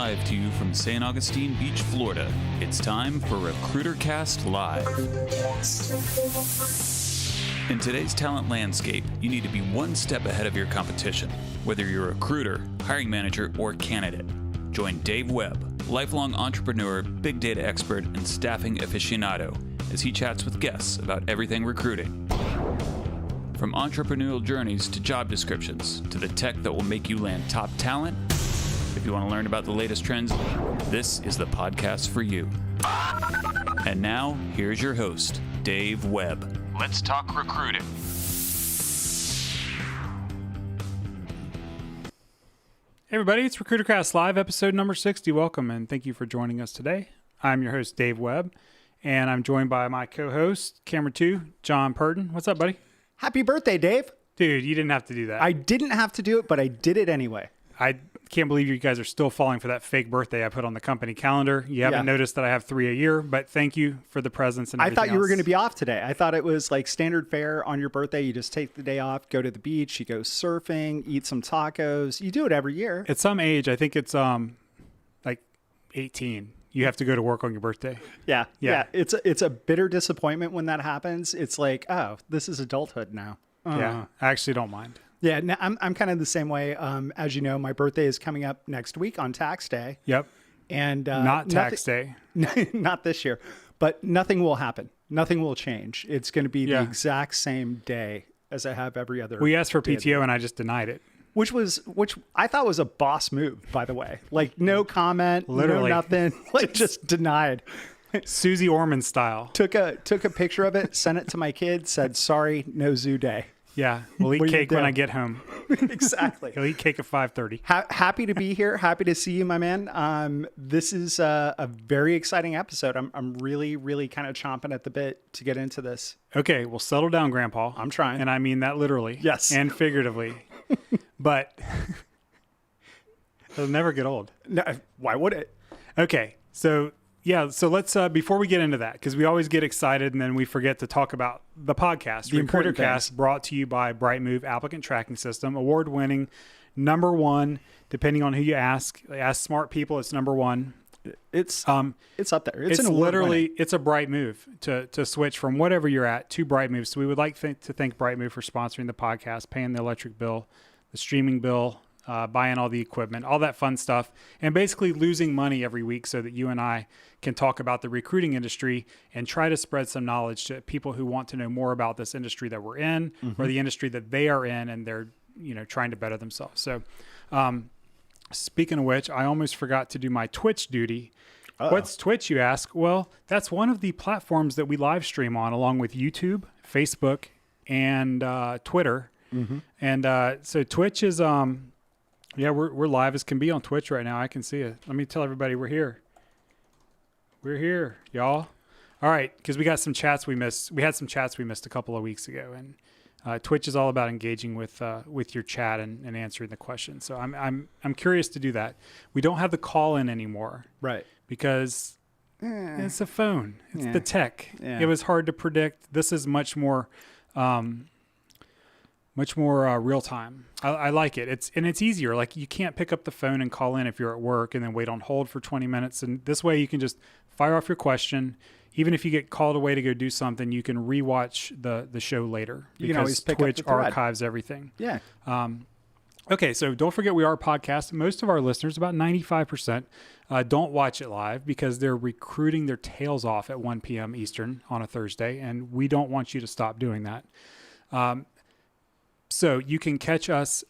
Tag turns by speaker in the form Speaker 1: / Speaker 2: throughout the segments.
Speaker 1: live to you from St. Augustine Beach, Florida. It's time for RecruiterCast Live. In today's talent landscape, you need to be one step ahead of your competition, whether you're a recruiter, hiring manager, or candidate. Join Dave Webb, lifelong entrepreneur, big data expert, and staffing aficionado, as he chats with guests about everything recruiting. From entrepreneurial journeys to job descriptions to the tech that will make you land top talent. If you want to learn about the latest trends, this is the podcast for you. And now, here's your host, Dave Webb. Let's talk recruiting.
Speaker 2: Hey everybody, it's RecruiterCast Live, episode number 60. Welcome, and thank you for joining us today. I'm your host, Dave Webb, and I'm joined by my co-host, camera 2, John Perton. What's up, buddy?
Speaker 3: Happy birthday, Dave.
Speaker 2: Dude, you didn't have to do that.
Speaker 3: I didn't have to do it, but I did it anyway.
Speaker 2: I can't believe you guys are still falling for that fake birthday I put on the company calendar. You haven't noticed that I have 3 a year, but thank you for the presents and everything
Speaker 3: I thought you were
Speaker 2: else.
Speaker 3: going to be off today. I thought it was like standard fare on your birthday. You just take the day off, go to the beach, you go surfing, eat some tacos. You do it every year.
Speaker 2: At some age, I think it's like 18. You have to go to work on your birthday.
Speaker 3: Yeah. It's a bitter disappointment when that happens. It's like, oh, this is adulthood now.
Speaker 2: Yeah, I actually don't mind.
Speaker 3: Yeah, I'm kind of the same way. As you know, my birthday is coming up next week on tax day.
Speaker 2: Yep.
Speaker 3: And
Speaker 2: not tax day.
Speaker 3: Not this year. But nothing will happen. Nothing will change. It's going to be the exact same day as I have every other.
Speaker 2: We asked for PTO and I just denied it.
Speaker 3: Which I thought was a boss move, by the way. Like no comment,
Speaker 2: literally
Speaker 3: no nothing. Like just denied.
Speaker 2: Susie Orman style.
Speaker 3: Took a picture of it, sent it to my kids, said, sorry, no zoo day.
Speaker 2: Yeah, we'll eat cake when I get home.
Speaker 3: Exactly.
Speaker 2: He'll eat cake at 5:30.
Speaker 3: Happy to be here. Happy to see you, my man. This is a very exciting episode. I'm really, really kind of chomping at the bit to get into this.
Speaker 2: Okay, well, settle down, Grandpa.
Speaker 3: I'm trying.
Speaker 2: And I mean that literally.
Speaker 3: Yes.
Speaker 2: And figuratively. But it'll never get old.
Speaker 3: No, why would it?
Speaker 2: Okay, so let's, before we get into that, because we always get excited and then we forget to talk about the podcast.
Speaker 3: The important
Speaker 2: RecruiterCast, brought to you by Brightmove Applicant Tracking System, award-winning, #1, depending on who you ask. Ask smart people, it's #1.
Speaker 3: It's up there. It's
Speaker 2: literally, it's a bright move to switch from whatever you're at to Brightmove. So we would like to thank Brightmove for sponsoring the podcast, paying the electric bill, the streaming bill, buying all the equipment, all that fun stuff, and basically losing money every week so that you and I can talk about the recruiting industry and try to spread some knowledge to people who want to know more about this industry that we're in or the industry that they are in, and they're, trying to better themselves. So, speaking of which, I almost forgot to do my Twitch duty. Uh-oh. What's Twitch, you ask? Well, that's one of the platforms that we live stream on, along with YouTube, Facebook, and Twitter. Mm-hmm. And so Twitch is, we're live as can be on Twitch right now. I can see it. Let me tell everybody we're here. We're here, y'all. All right, because we got some chats we missed. We had some chats we missed a couple of weeks ago, and Twitch is all about engaging with your chat and answering the questions. So I'm curious to do that. We don't have the call in anymore,
Speaker 3: right?
Speaker 2: Because it's a phone. It's the tech.
Speaker 3: Yeah.
Speaker 2: It was hard to predict. This is much more real time. I like it. It's easier. Like you can't pick up the phone and call in if you're at work and then wait on hold for 20 minutes. And this way you can just fire off your question. Even if you get called away to go do something, you can rewatch the show later.
Speaker 3: You can always pick
Speaker 2: Twitch
Speaker 3: up the thread.
Speaker 2: archives everything.
Speaker 3: Yeah.
Speaker 2: Okay, so don't forget we are a podcast. Most of our listeners, about 95%, don't watch it live because they're recruiting their tails off at 1 p.m. Eastern on a Thursday, and we don't want you to stop doing that. So you can catch us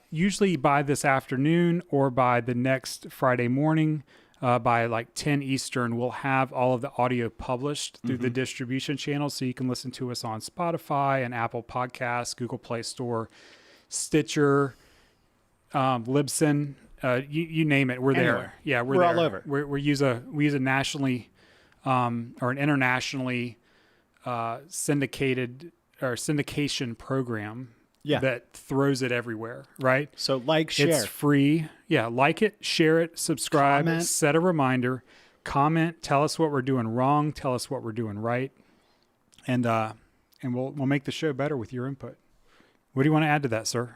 Speaker 2: usually by this afternoon or by the next Friday morning. By like 10 Eastern, we'll have all of the audio published through the distribution channels. So you can listen to us on Spotify and Apple Podcasts, Google Play Store, Stitcher, Libsyn, you name it. We're
Speaker 3: Anywhere.
Speaker 2: there. Yeah, we're
Speaker 3: there.
Speaker 2: all
Speaker 3: over.
Speaker 2: We use a nationally or an internationally syndicated or syndication program that throws it everywhere, right?
Speaker 3: So share.
Speaker 2: It's free. Yeah, like it, share it, subscribe,
Speaker 3: comment.
Speaker 2: Set a reminder, comment, tell us what we're doing wrong, tell us what we're doing right, and we'll make the show better with your input. What do you want to add to that, sir?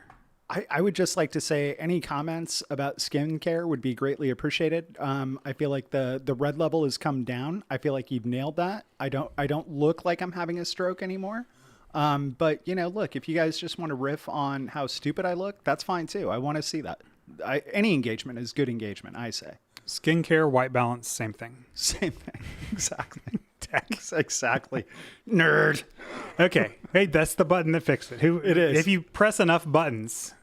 Speaker 3: I would just like to say any comments about skincare would be greatly appreciated. I feel like the red level has come down. I feel like you've nailed that. I don't look like I'm having a stroke anymore. But look, if you guys just want to riff on how stupid I look, that's fine too. I want to see that. Any engagement is good engagement, I say.
Speaker 2: Skincare, white balance, same thing.
Speaker 3: Same thing. Exactly. Exactly. Nerd.
Speaker 2: Okay. Hey, that's the button that fixed it.
Speaker 3: It is.
Speaker 2: If you press enough buttons,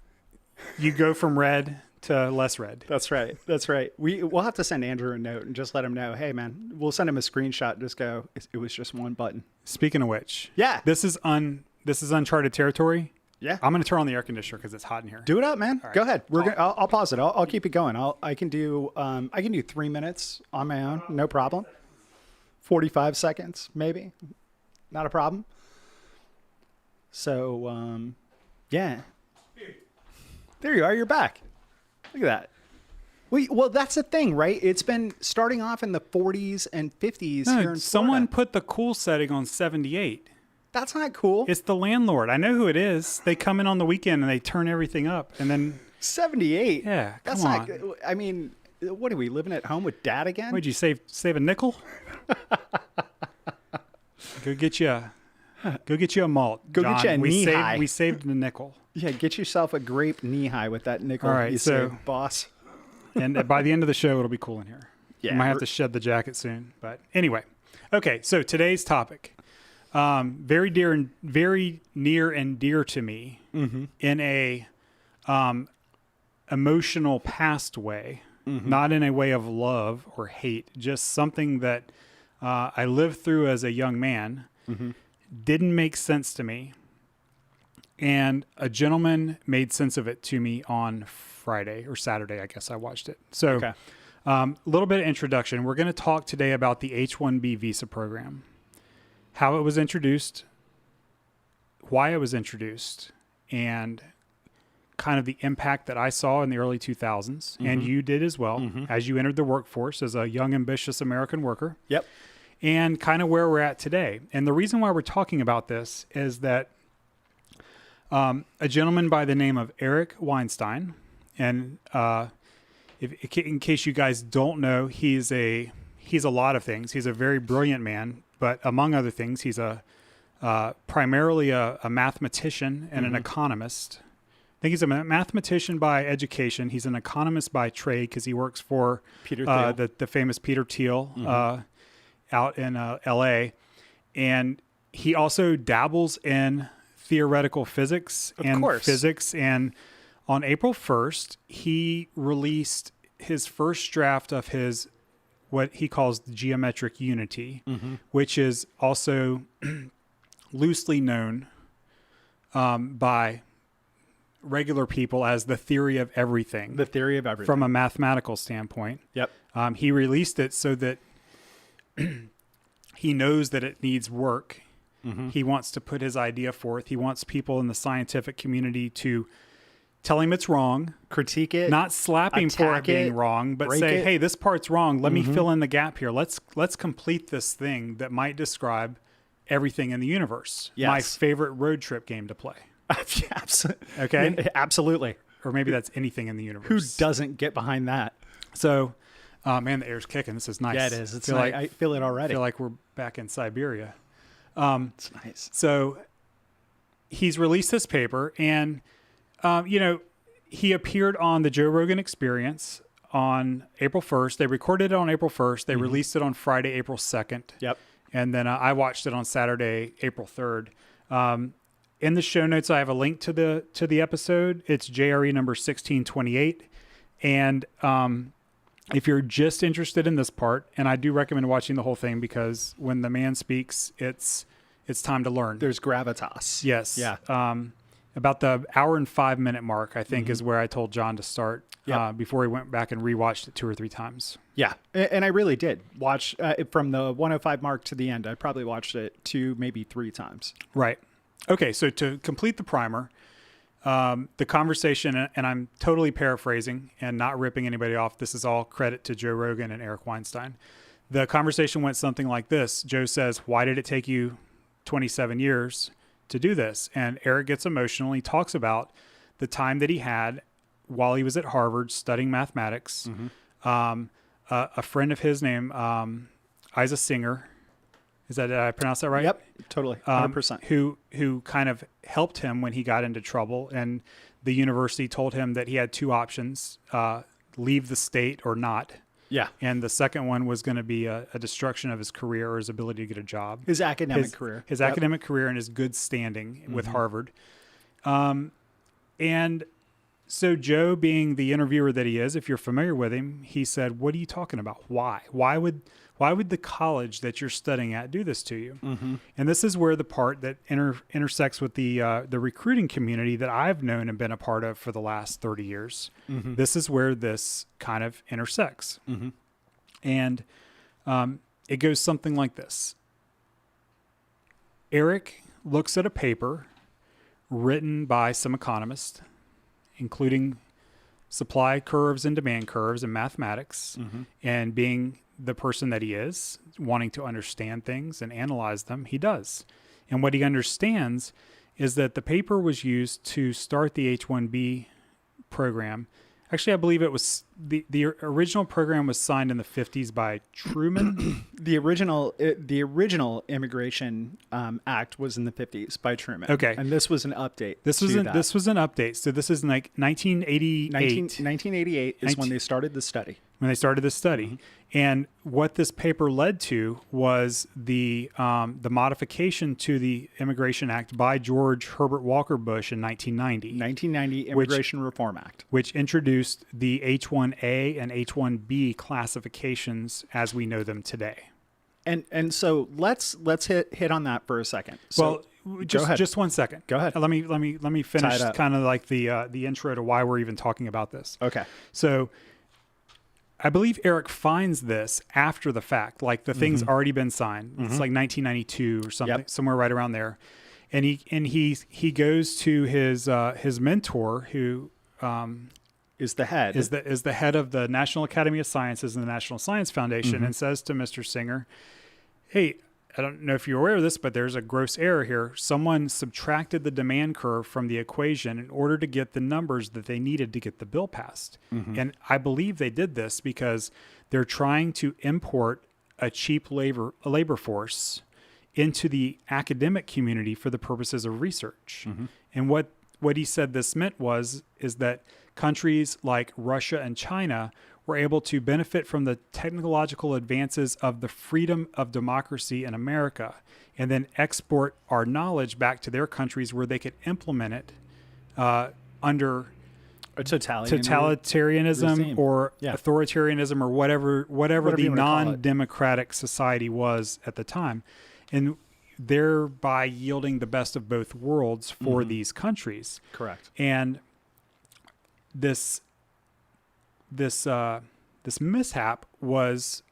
Speaker 2: you go from red to less red.
Speaker 3: That's right. That's right. We'll have to send Andrew a note and just let him know, hey man, we'll send him a screenshot and just go, it was just one button.
Speaker 2: Speaking of which,
Speaker 3: yeah,
Speaker 2: this is uncharted territory.
Speaker 3: Yeah.
Speaker 2: I'm going to turn on the air conditioner because it's hot in here.
Speaker 3: Do it up, man.
Speaker 2: Right.
Speaker 3: Go ahead. I'll pause it. I'll keep it going. I can do 3 minutes on my own. No problem. 45 seconds, maybe. Not a problem. So, yeah. There you are. You're back. Look at that. Well, that's the thing, right? It's been starting off in the 40s and 50s here in Florida.
Speaker 2: Someone put the cool setting on 78.
Speaker 3: That's not cool.
Speaker 2: It's the landlord. I know who it is. They come in on the weekend and they turn everything up, and then
Speaker 3: 78.
Speaker 2: Yeah,
Speaker 3: that's
Speaker 2: come
Speaker 3: not.
Speaker 2: on.
Speaker 3: I mean, what are we living at home with Dad again?
Speaker 2: Would you save a nickel? Go get you a malt.
Speaker 3: Go
Speaker 2: John.
Speaker 3: get you a knee high.
Speaker 2: We saved the nickel.
Speaker 3: Yeah, get yourself a grape knee high with that nickel.
Speaker 2: All right,
Speaker 3: you
Speaker 2: so
Speaker 3: saved, boss.
Speaker 2: And by the end of the show, it'll be cool in here.
Speaker 3: Yeah,
Speaker 2: you might have to shed the jacket soon, but anyway. Okay, so today's topic, very near and dear to me, in a emotional past way, not in a way of love or hate, just something that I lived through as a young man, didn't make sense to me, and a gentleman made sense of it to me on Friday or Saturday, I guess I watched it. So a little bit of introduction. We're going to talk today about the H1-B visa program, how it was introduced, why it was introduced, and kind of the impact that I saw in the early 2000s, and you did as well, as you entered the workforce as a young, ambitious American worker.
Speaker 3: Yep.
Speaker 2: And kind of where we're at today. And the reason why we're talking about this is that a gentleman by the name of Eric Weinstein, and in case you guys don't know, he's a lot of things. He's a very brilliant man, but among other things, he's primarily a mathematician and an economist. I think he's a mathematician by education. He's an economist by trade because he works for
Speaker 3: Peter Thiel.
Speaker 2: the famous Peter Thiel out in L.A. And he also dabbles in theoretical physics physics. And on April 1st, he released his first draft of his what he calls the geometric unity, which is also loosely known by regular people as the theory of everything.
Speaker 3: The theory of everything.
Speaker 2: From a mathematical standpoint.
Speaker 3: Yep.
Speaker 2: He released it so that he knows that it needs work. He wants to put his idea forth. He wants people in the scientific community to tell him it's wrong.
Speaker 3: Critique it.
Speaker 2: Not slap him for it being wrong, but say, hey, this part's wrong. Let me fill in the gap here. Let's complete this thing that might describe everything in the universe.
Speaker 3: Yes.
Speaker 2: My favorite road trip game to play.
Speaker 3: Absolutely.
Speaker 2: Okay?
Speaker 3: Absolutely.
Speaker 2: Or maybe that's anything in the universe.
Speaker 3: Who doesn't get behind that?
Speaker 2: So, man, the air's kicking. This is nice.
Speaker 3: Yeah, it is. It's nice. I feel it already.
Speaker 2: I feel like we're back in Siberia.
Speaker 3: It's nice.
Speaker 2: So he's released this paper, and, he appeared on the Joe Rogan Experience on April 1st. They recorded it on April 1st. They released it on Friday, April 2nd.
Speaker 3: Yep.
Speaker 2: And then I watched it on Saturday, April 3rd. In the show notes, I have a link to the episode. It's JRE number 1628. And if you're just interested in this part, and I do recommend watching the whole thing because when the man speaks, it's time to learn.
Speaker 3: There's gravitas.
Speaker 2: Yes.
Speaker 3: Yeah.
Speaker 2: About the hour and 5 minute mark, I think, is where I told John to start before he went back and rewatched it 2 or 3 times.
Speaker 3: Yeah. And I really did watch from the 105 mark to the end. I probably watched it 2, maybe 3 times.
Speaker 2: Right. Okay. So to complete the primer, the conversation, and I'm totally paraphrasing and not ripping anybody off. This is all credit to Joe Rogan and Eric Weinstein. The conversation went something like this. Joe says, why did it take you 27 years to do this? And Eric gets emotional. He talks about the time that he had while he was at Harvard studying mathematics. A friend of his named Isa Singer, did I pronounce that right?
Speaker 3: Yep, totally, 100%.
Speaker 2: Who kind of helped him when he got into trouble, and the university told him that he had two options: leave the state or not.
Speaker 3: Yeah.
Speaker 2: And the second one was going to be a destruction of his career or his ability to get a job.
Speaker 3: His academic career.
Speaker 2: His academic career and his good standing with Harvard. And so Joe, being the interviewer that he is, if you're familiar with him, he said, "What are you talking about? Why? Why would the college that you're studying at do this to you?" And this is where the part that intersects with the recruiting community that I've known and been a part of for the last 30 years. This is where this kind of intersects. And it goes something like this. Eric looks at a paper written by some economists, including supply curves and demand curves and mathematics, and being the person that he is, wanting to understand things and analyze them, he does. And what he understands is that the paper was used to start the H1-B program. Actually, I believe it was the original program was signed in the 50s by Truman.
Speaker 3: The original Immigration Act was in the 50s by Truman.
Speaker 2: Okay.
Speaker 3: And this was an update.
Speaker 2: This was an update. So this is like 1988.
Speaker 3: 1988 is when they started the study. And what this paper led to was the modification to the Immigration Act by George Herbert Walker Bush in 1990. 1990 Immigration Reform Act.
Speaker 2: Which introduced the H1-A and H1-B classifications as we know them today.
Speaker 3: And so let's hit on that for a second. So,
Speaker 2: well, just 1 second.
Speaker 3: Go ahead.
Speaker 2: Let me finish kind of like the intro to why we're even talking about this.
Speaker 3: Okay.
Speaker 2: So I believe Eric finds this after the fact, like the thing's already been signed. It's like 1992 or something, somewhere right around there. And he goes to his mentor, who
Speaker 3: is the head
Speaker 2: of the National Academy of Sciences and the National Science Foundation, and says to Mr. Singer, "Hey, I don't know if you're aware of this, but there's a gross error here. Someone subtracted the demand curve from the equation in order to get the numbers that they needed to get the bill passed." And I believe they did this because they're trying to import a cheap labor force into the academic community for the purposes of research. And what he said this meant is that countries like Russia and China were able to benefit from the technological advances of the freedom of democracy in America, and then export our knowledge back to their countries where they could implement it under
Speaker 3: a
Speaker 2: totalitarianism
Speaker 3: regime.
Speaker 2: Or authoritarianism or whatever the non-democratic society was at the time, and thereby yielding the best of both worlds for these countries.
Speaker 3: Correct.
Speaker 2: And this mishap was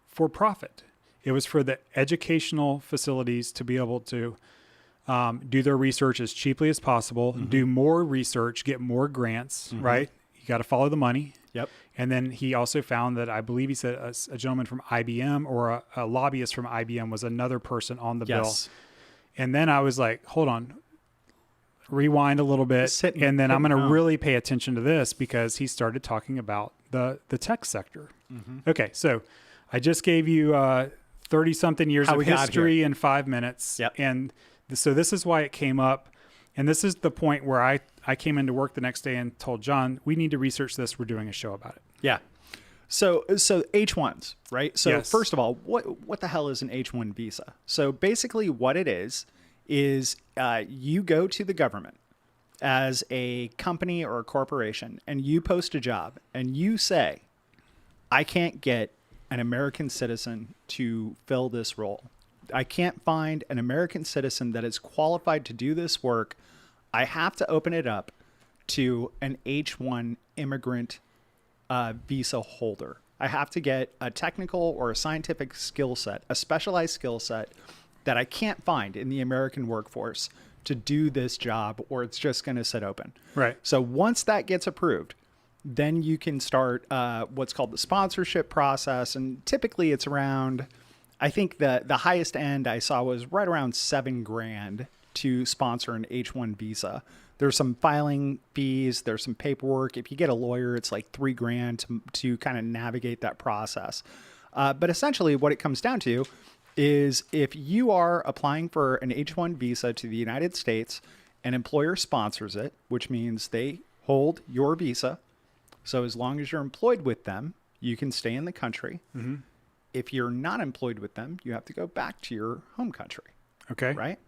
Speaker 2: for profit. It was for the educational facilities to be able to do their research as cheaply as possible, do more research, get more grants, right? You got to follow the money.
Speaker 3: Yep.
Speaker 2: And then he also found that, I believe he said a gentleman from IBM or a lobbyist from IBM was another person on the bill. And then I was like, hold on, rewind a little bit. And then I'm going to really pay attention to this, because he started talking about the tech sector. Okay. So I just gave you 30 something years of history in 5 minutes. And so this is why it came up. And this is the point where I came into work the next day and told John, we need to research this. We're doing a show about it.
Speaker 3: Yeah. So H1s, right? So first of all, what the hell is an H1 visa? So basically what it is you go to the government as a company or a corporation, and you post a job and you say, I can't get an American citizen to fill this role. I can't find an American citizen that is qualified to do this work. I have to open it up to an H1 immigrant visa holder. I have to get a technical or a scientific skill set, a specialized skill set that I can't find in the American workforce to do this job, or it's just going to sit open.
Speaker 2: Right.
Speaker 3: So once that gets approved, then you can start what's called the sponsorship process. And typically it's around, I think the highest end I saw was right around $7,000 to sponsor an H1 visa. There's some filing fees. There's some paperwork. If you get a lawyer, it's like $3,000 to kind of navigate that process. But essentially what it comes down to is if you are applying for an H-1 visa to the United States, an employer sponsors it, which means they hold your visa. So as long as you're employed with them, you can stay in the country. Mm-hmm. If you're not employed with them, you have to go back to your home country.
Speaker 2: Okay.
Speaker 3: Right?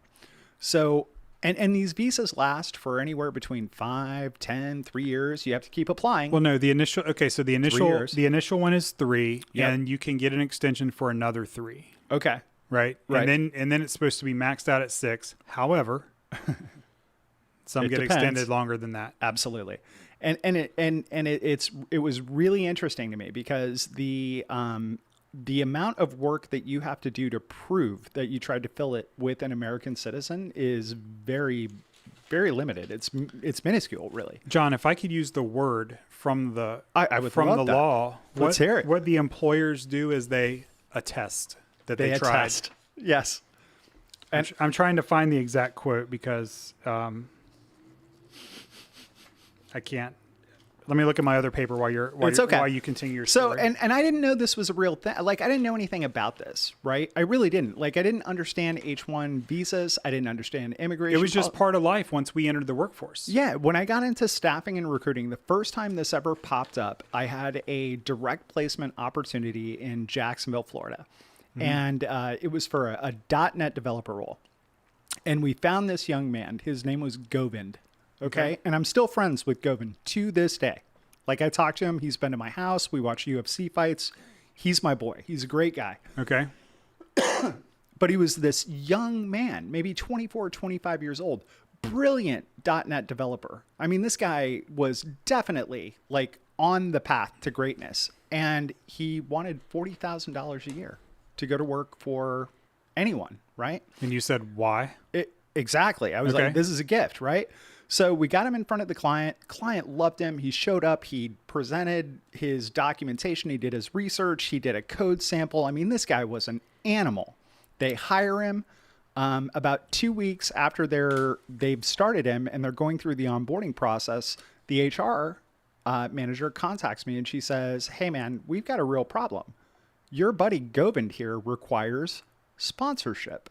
Speaker 3: So, and these visas last for anywhere between 5, 10, 3 years. You have to keep applying.
Speaker 2: Well, no, the initial initial one is 3,
Speaker 3: Yep.
Speaker 2: and you can get an extension for another 3.
Speaker 3: Okay.
Speaker 2: Right.
Speaker 3: Right.
Speaker 2: And then it's supposed to be maxed out at 6. However, some
Speaker 3: It
Speaker 2: get
Speaker 3: depends.
Speaker 2: extended longer than that.
Speaker 3: Absolutely. It was really interesting to me because the amount of work that you have to do to prove that you tried to fill it with an American citizen is very, very limited. It's minuscule, really.
Speaker 2: John, if I could use the word from the
Speaker 3: I would love that.
Speaker 2: law,
Speaker 3: Let's hear it.
Speaker 2: What the employers do is they attest that they tried.
Speaker 3: attest. Yes. And
Speaker 2: I'm trying to find the exact quote because I can't. Let me look at my other paper while you continue your
Speaker 3: so,
Speaker 2: story.
Speaker 3: and I didn't know this was a real thing. Like, I didn't know anything about this, right? I really didn't. Like, I didn't understand H-1 visas. I didn't understand immigration.
Speaker 2: It was just part of life once we entered the workforce.
Speaker 3: Yeah. When I got into staffing and recruiting, the first time this ever popped up, I had a direct placement opportunity in Jacksonville, Florida. Mm-hmm. And it was for a .NET developer role. And we found this young man. His name was Govind. Okay. And I'm still friends with Govind to this day. Like, I talked to him. He's been to my house. We watch UFC fights. He's my boy. He's a great guy.
Speaker 2: Okay.
Speaker 3: But he was this young man, maybe 24, 25 years old, brilliant .NET developer. I mean, this guy was definitely like on the path to greatness. And he wanted $40,000 a year to go to work for anyone, right?
Speaker 2: And you said why?
Speaker 3: Exactly. I was
Speaker 2: Okay.
Speaker 3: like, this is a gift, right? So we got him in front of the client. Client loved him. He showed up. He presented his documentation. He did his research. He did a code sample. I mean, this guy was an animal. They hire him about 2 weeks after they've started him and they're going through the onboarding process. The HR manager contacts me and she says, "Hey, man, we've got a real problem. Your buddy Govind here requires sponsorship."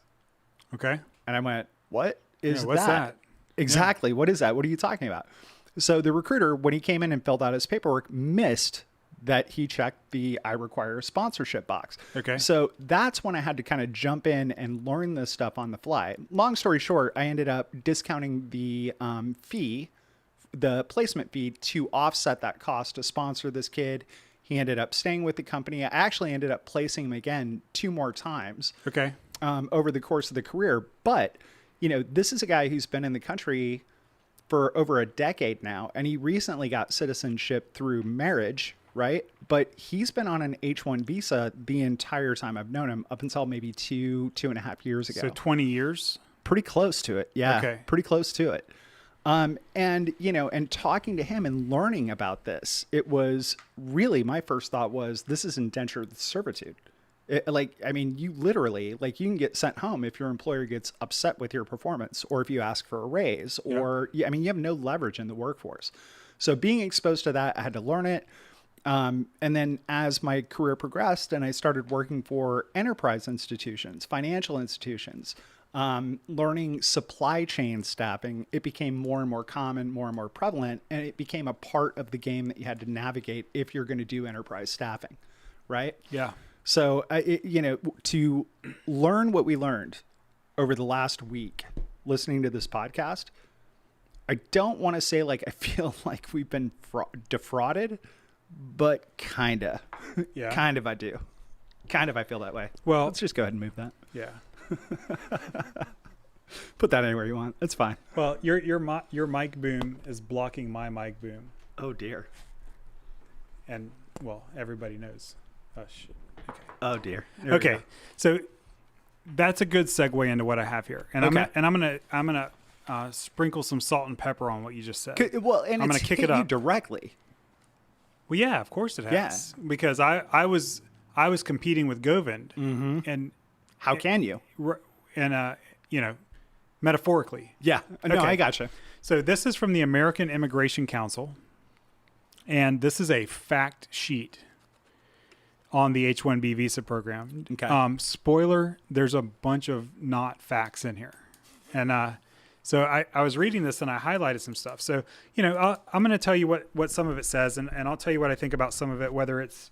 Speaker 2: Okay.
Speaker 3: And I went, "What is
Speaker 2: what's that?
Speaker 3: Exactly. Yeah. What is that? What are you talking about?" So the recruiter, when he came in and filled out his paperwork, missed that he checked the "I require sponsorship" box.
Speaker 2: Okay.
Speaker 3: So that's when I had to kind of jump in and learn this stuff on the fly. Long story short, I ended up discounting the fee, the placement fee, to offset that cost to sponsor this kid. He ended up staying with the company. I actually ended up placing him again 2 more times.
Speaker 2: Okay.
Speaker 3: Over the course of the career. But, you know, this is a guy who's been in the country for over a decade now, and he recently got citizenship through marriage, right? But he's been on an H-1 visa the entire time I've known him, up until maybe 2.5 years ago.
Speaker 2: So 20 years?
Speaker 3: Pretty close to it. Yeah.
Speaker 2: Okay.
Speaker 3: Pretty close to it. And, you know, and talking to him and learning about this, it was really, my first thought was, this is indentured servitude. You literally, like, you can get sent home if your employer gets upset with your performance, or if you ask for a raise, or, you have no leverage in the workforce. So being exposed to that, I had to learn it. And then as my career progressed and I started working for enterprise institutions, financial institutions, learning supply chain staffing, it became more and more common, more and more prevalent, and it became a part of the game that you had to navigate if you're going to do enterprise staffing, right?
Speaker 2: Yeah.
Speaker 3: So, to learn what we learned over the last week listening to this podcast, I don't want to say like I feel like we've been defrauded, but kind of.
Speaker 2: Yeah.
Speaker 3: Kind of I do. Kind of I feel that way.
Speaker 2: Well,
Speaker 3: let's just go ahead and move that.
Speaker 2: Yeah.
Speaker 3: Put that anywhere you want. That's fine.
Speaker 2: Well, your mic boom is blocking my mic boom.
Speaker 3: Oh, dear.
Speaker 2: And, well, everybody knows. Oh, shit. Okay.
Speaker 3: Oh, dear.
Speaker 2: Okay. So that's a good segue into what I have here. And
Speaker 3: Okay.
Speaker 2: I'm gonna sprinkle some salt and pepper on what you just said.
Speaker 3: Well, and
Speaker 2: I'm
Speaker 3: it's
Speaker 2: gonna kick
Speaker 3: hit
Speaker 2: it
Speaker 3: you
Speaker 2: up
Speaker 3: directly.
Speaker 2: Well, yeah, of course it has. Yeah. Because I was competing with Govind,
Speaker 3: Mm-hmm.
Speaker 2: and
Speaker 3: how can you?
Speaker 2: And metaphorically.
Speaker 3: Yeah. No,
Speaker 2: Okay.
Speaker 3: I gotcha.
Speaker 2: So this is from the American Immigration Council, and this is a fact sheet on the H-1B visa program.
Speaker 3: Okay.
Speaker 2: Spoiler, there's a bunch of not facts in here. And so I was reading this and I highlighted some stuff. So, I'm going to tell you what some of it says, and I'll tell you what I think about some of it, whether it's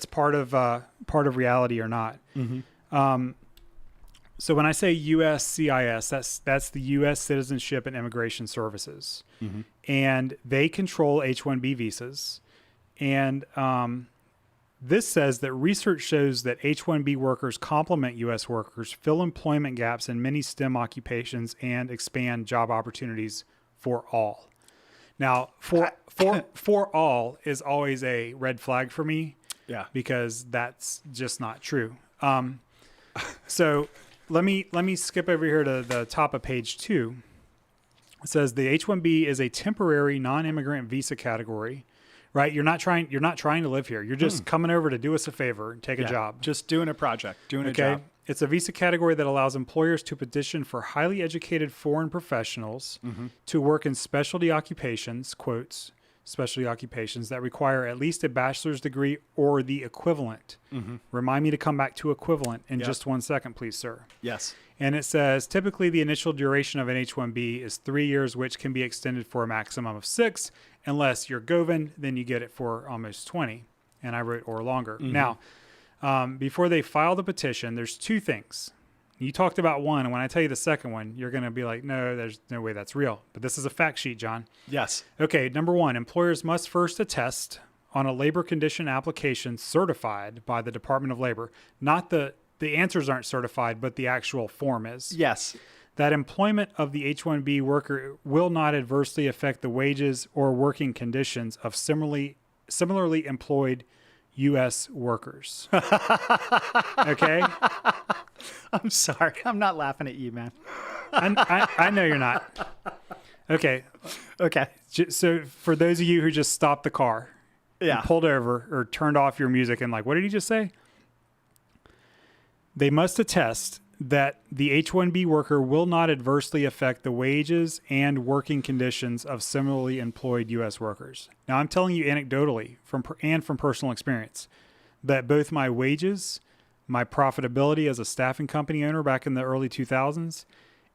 Speaker 2: part of reality or not.
Speaker 3: Mm-hmm.
Speaker 2: So when I say USCIS, that's the U.S. Citizenship and Immigration Services.
Speaker 3: Mm-hmm.
Speaker 2: And they control H-1B visas. And this says that research shows that H-1B workers complement U.S. workers, fill employment gaps in many STEM occupations, and expand job opportunities for all. Now, for all is always a red flag for me.
Speaker 3: Yeah.
Speaker 2: Because that's just not true. So let me skip over here to the top of page 2. It says the H-1B is a temporary non-immigrant visa category, right? You're not trying to live here. You're just coming over to do us a favor and take a job.
Speaker 3: Just doing a project, doing a job.
Speaker 2: It's a visa category that allows employers to petition for highly educated foreign professionals to work in specialty occupations, quotes, specialty occupations that require at least a bachelor's degree or the equivalent. Remind me to come back to equivalent in just 1 second, please, sir.
Speaker 3: Yes.
Speaker 2: And it says, typically the initial duration of an H-1B is 3 years, which can be extended for a maximum of 6. Unless you're Govan, then you get it for almost 20. And I wrote or longer. Now, before they file the petition, there's 2 things. You talked about one, and when I tell you the second one, you're going to be like, no, there's no way that's real. But this is a fact sheet, John.
Speaker 3: Yes.
Speaker 2: Okay, number 1, employers must first attest on a labor condition application certified by the Department of Labor. Not the answers aren't certified, but the actual form is.
Speaker 3: Yes.
Speaker 2: That employment of the H-1B worker will not adversely affect the wages or working conditions of similarly employed U.S. workers. Okay?
Speaker 3: I'm sorry. I'm not laughing at you, man.
Speaker 2: I know you're not. Okay.
Speaker 3: Okay.
Speaker 2: So for those of you who just stopped the car, and pulled over or turned off your music and like, what did he just say? They must attest that the H-1B worker will not adversely affect the wages and working conditions of similarly employed U.S. workers. Now, I'm telling you anecdotally from personal experience that both my wages, my profitability as a staffing company owner back in the early 2000s,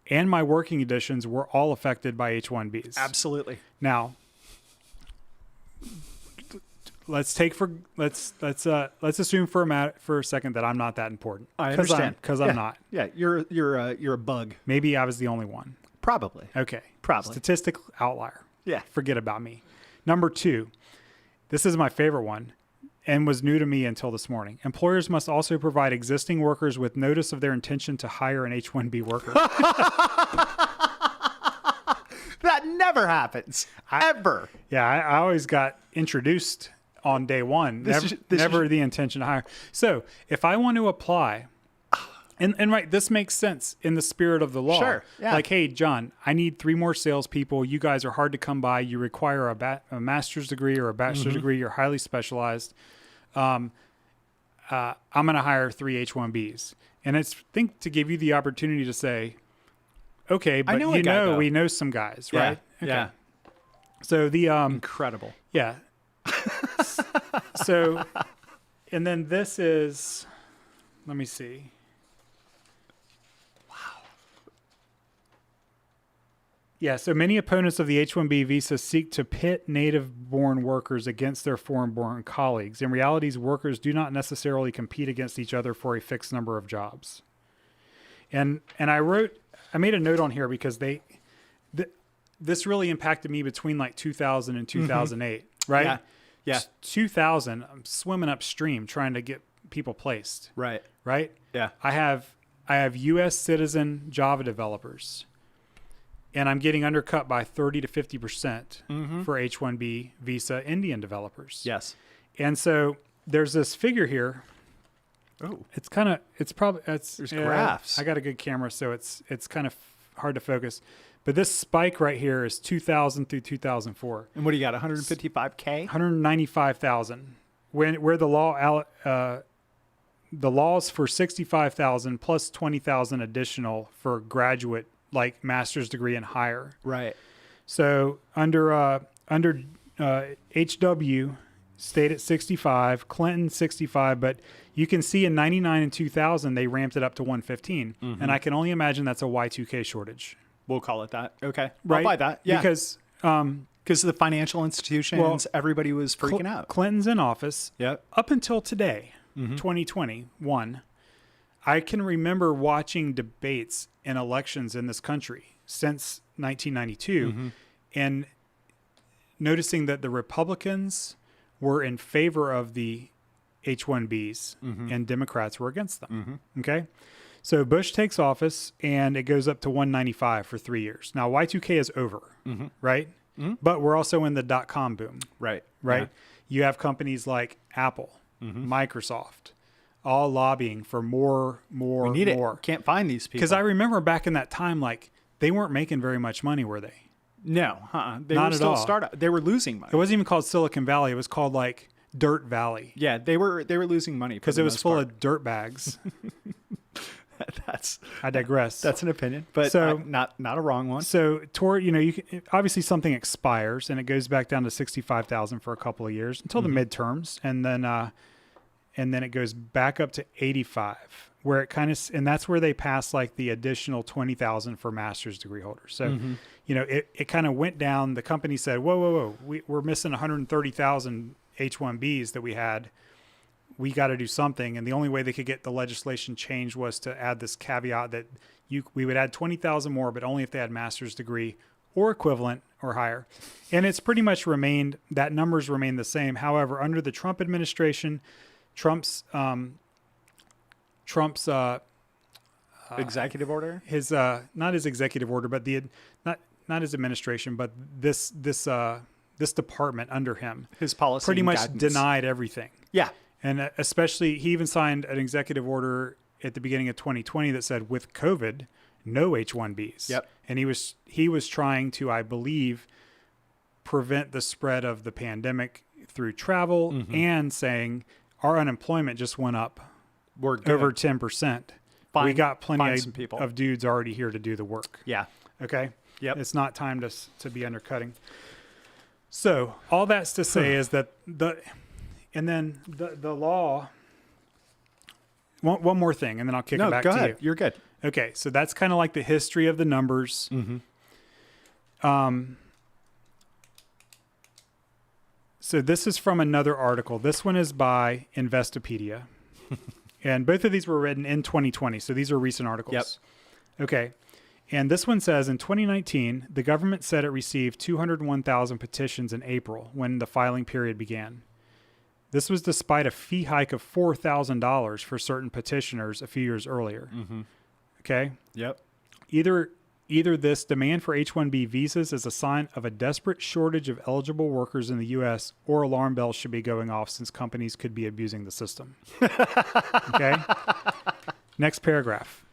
Speaker 2: and my working conditions were all affected by H-1Bs.
Speaker 3: Absolutely.
Speaker 2: Now, let's assume for a second that I'm not that important.
Speaker 3: I understand.
Speaker 2: Because I'm not.
Speaker 3: Yeah, you're a bug.
Speaker 2: Maybe I was the only one.
Speaker 3: Probably.
Speaker 2: Okay.
Speaker 3: Probably.
Speaker 2: Statistic outlier.
Speaker 3: Yeah.
Speaker 2: Forget about me. Number 2, this is my favorite one and was new to me until this morning. Employers must also provide existing workers with notice of their intention to hire an H-1B worker.
Speaker 3: That never happens. Ever.
Speaker 2: Yeah, I always got introduced on day one. Never the intention to hire. So if I want to apply, and right, this makes sense in the spirit of the law.
Speaker 3: Sure. Yeah.
Speaker 2: Like, hey, John, I need 3 more salespeople. You guys are hard to come by. You require a master's degree or a bachelor's degree. You're highly specialized. I'm going to hire 3 H-1Bs. And it's to give you the opportunity to say, okay, but we know some guys, right? Okay.
Speaker 3: Yeah.
Speaker 2: So the
Speaker 3: incredible.
Speaker 2: Yeah. So, and then this is, let me see. Wow. Yeah. So many opponents of the H-1B visa seek to pit native-born workers against their foreign-born colleagues. In reality, workers do not necessarily compete against each other for a fixed number of jobs. And I made a note on here because this really impacted me between like 2000 and 2008, right?
Speaker 3: Yeah.
Speaker 2: 2000, I'm swimming upstream trying to get people placed.
Speaker 3: Right.
Speaker 2: Right?
Speaker 3: Yeah.
Speaker 2: I have US citizen Java developers, and I'm getting undercut by 30 to 50% for H-1B visa Indian developers.
Speaker 3: Yes.
Speaker 2: And so there's this figure here.
Speaker 3: Oh.
Speaker 2: There's
Speaker 3: graphs.
Speaker 2: I got a good camera, so it's kind of hard to focus. But this spike right here is 2000 through 2004.
Speaker 3: And what do you got? 155K?
Speaker 2: 195,000. Where the laws for 65,000 plus 20,000 additional for graduate like master's degree and higher.
Speaker 3: Right.
Speaker 2: So under HW stayed at 65, Clinton 65, but you can see in 99 and 2000 they ramped it up to 115, and I can only imagine that's a Y2K shortage.
Speaker 3: We'll call it that. Okay.
Speaker 2: Right?
Speaker 3: I'll buy that. Yeah.
Speaker 2: Because
Speaker 3: the financial institutions, everybody was freaking out.
Speaker 2: Clinton's in office.
Speaker 3: Yep.
Speaker 2: Up until today, 2021, I can remember watching debates and elections in this country since 1992 and noticing that the Republicans were in favor of the H1Bs and Democrats were against them. Okay. So Bush takes office and it goes up to 195 for 3 years. Now Y2K is over, right? But we're also in the .com boom.
Speaker 3: Right.
Speaker 2: Right. You have companies like Apple, Microsoft, all lobbying for more.
Speaker 3: We need it. Can't find these people.
Speaker 2: Because I remember back in that time, like they weren't making very much money, were they?
Speaker 3: No, They
Speaker 2: Not
Speaker 3: were
Speaker 2: at
Speaker 3: still
Speaker 2: all.
Speaker 3: startup. They were losing money.
Speaker 2: It wasn't even called Silicon Valley. It was called like Dirt Valley.
Speaker 3: Yeah, they were losing money
Speaker 2: Because it was full of dirt bags. I digress.
Speaker 3: That's an opinion, but
Speaker 2: So-
Speaker 3: not a wrong one.
Speaker 2: So toward, you can, obviously something expires and it goes back down to 65,000 for a couple of years until the midterms. And then it goes back up to 85 where it kind of, and that's where they pass like the additional 20,000 for master's degree holders. So, it kind of went down. The company said, whoa, we're missing 130,000 H1Bs that we had. We got to do something. And the only way they could get the legislation changed was to add this caveat that we would add 20,000 more, but only if they had master's degree or equivalent or higher. And it's pretty much remained, that numbers remain the same. However, under the Trump administration, Trump's
Speaker 3: Executive order?
Speaker 2: his not his executive order, but not his administration, but this department under him
Speaker 3: His policy
Speaker 2: pretty
Speaker 3: and
Speaker 2: much
Speaker 3: guidance.
Speaker 2: denied everything.
Speaker 3: Yeah.
Speaker 2: And especially, he even signed an executive order at the beginning of 2020 that said, with COVID, no H1Bs.
Speaker 3: Yep.
Speaker 2: And he was trying to, I believe, prevent the spread of the pandemic through travel and saying our unemployment just went up
Speaker 3: We're good.
Speaker 2: over 10%. We
Speaker 3: Find-
Speaker 2: got plenty
Speaker 3: find some people.
Speaker 2: of dudes already here to do the work.
Speaker 3: Yeah.
Speaker 2: Okay.
Speaker 3: Yep.
Speaker 2: It's not time to be undercutting. So all that's to say is that the law. One more thing, and then I'll kick it back
Speaker 3: go
Speaker 2: to
Speaker 3: ahead.
Speaker 2: you.
Speaker 3: You're good.
Speaker 2: Okay, so that's kind of like the history of the numbers. So this is from another article. This one is by Investopedia. And both of these were written in 2020. So these are recent articles.
Speaker 3: Yep.
Speaker 2: Okay. And this one says, in 2019, the government said it received 201,000 petitions in April when the filing period began. This was despite a fee hike of $4,000 for certain petitioners a few years earlier. Okay.
Speaker 3: Yep.
Speaker 2: Either this demand for H-1B visas is a sign of a desperate shortage of eligible workers in the U.S., or alarm bells should be going off since companies could be abusing the system. Okay? Next paragraph.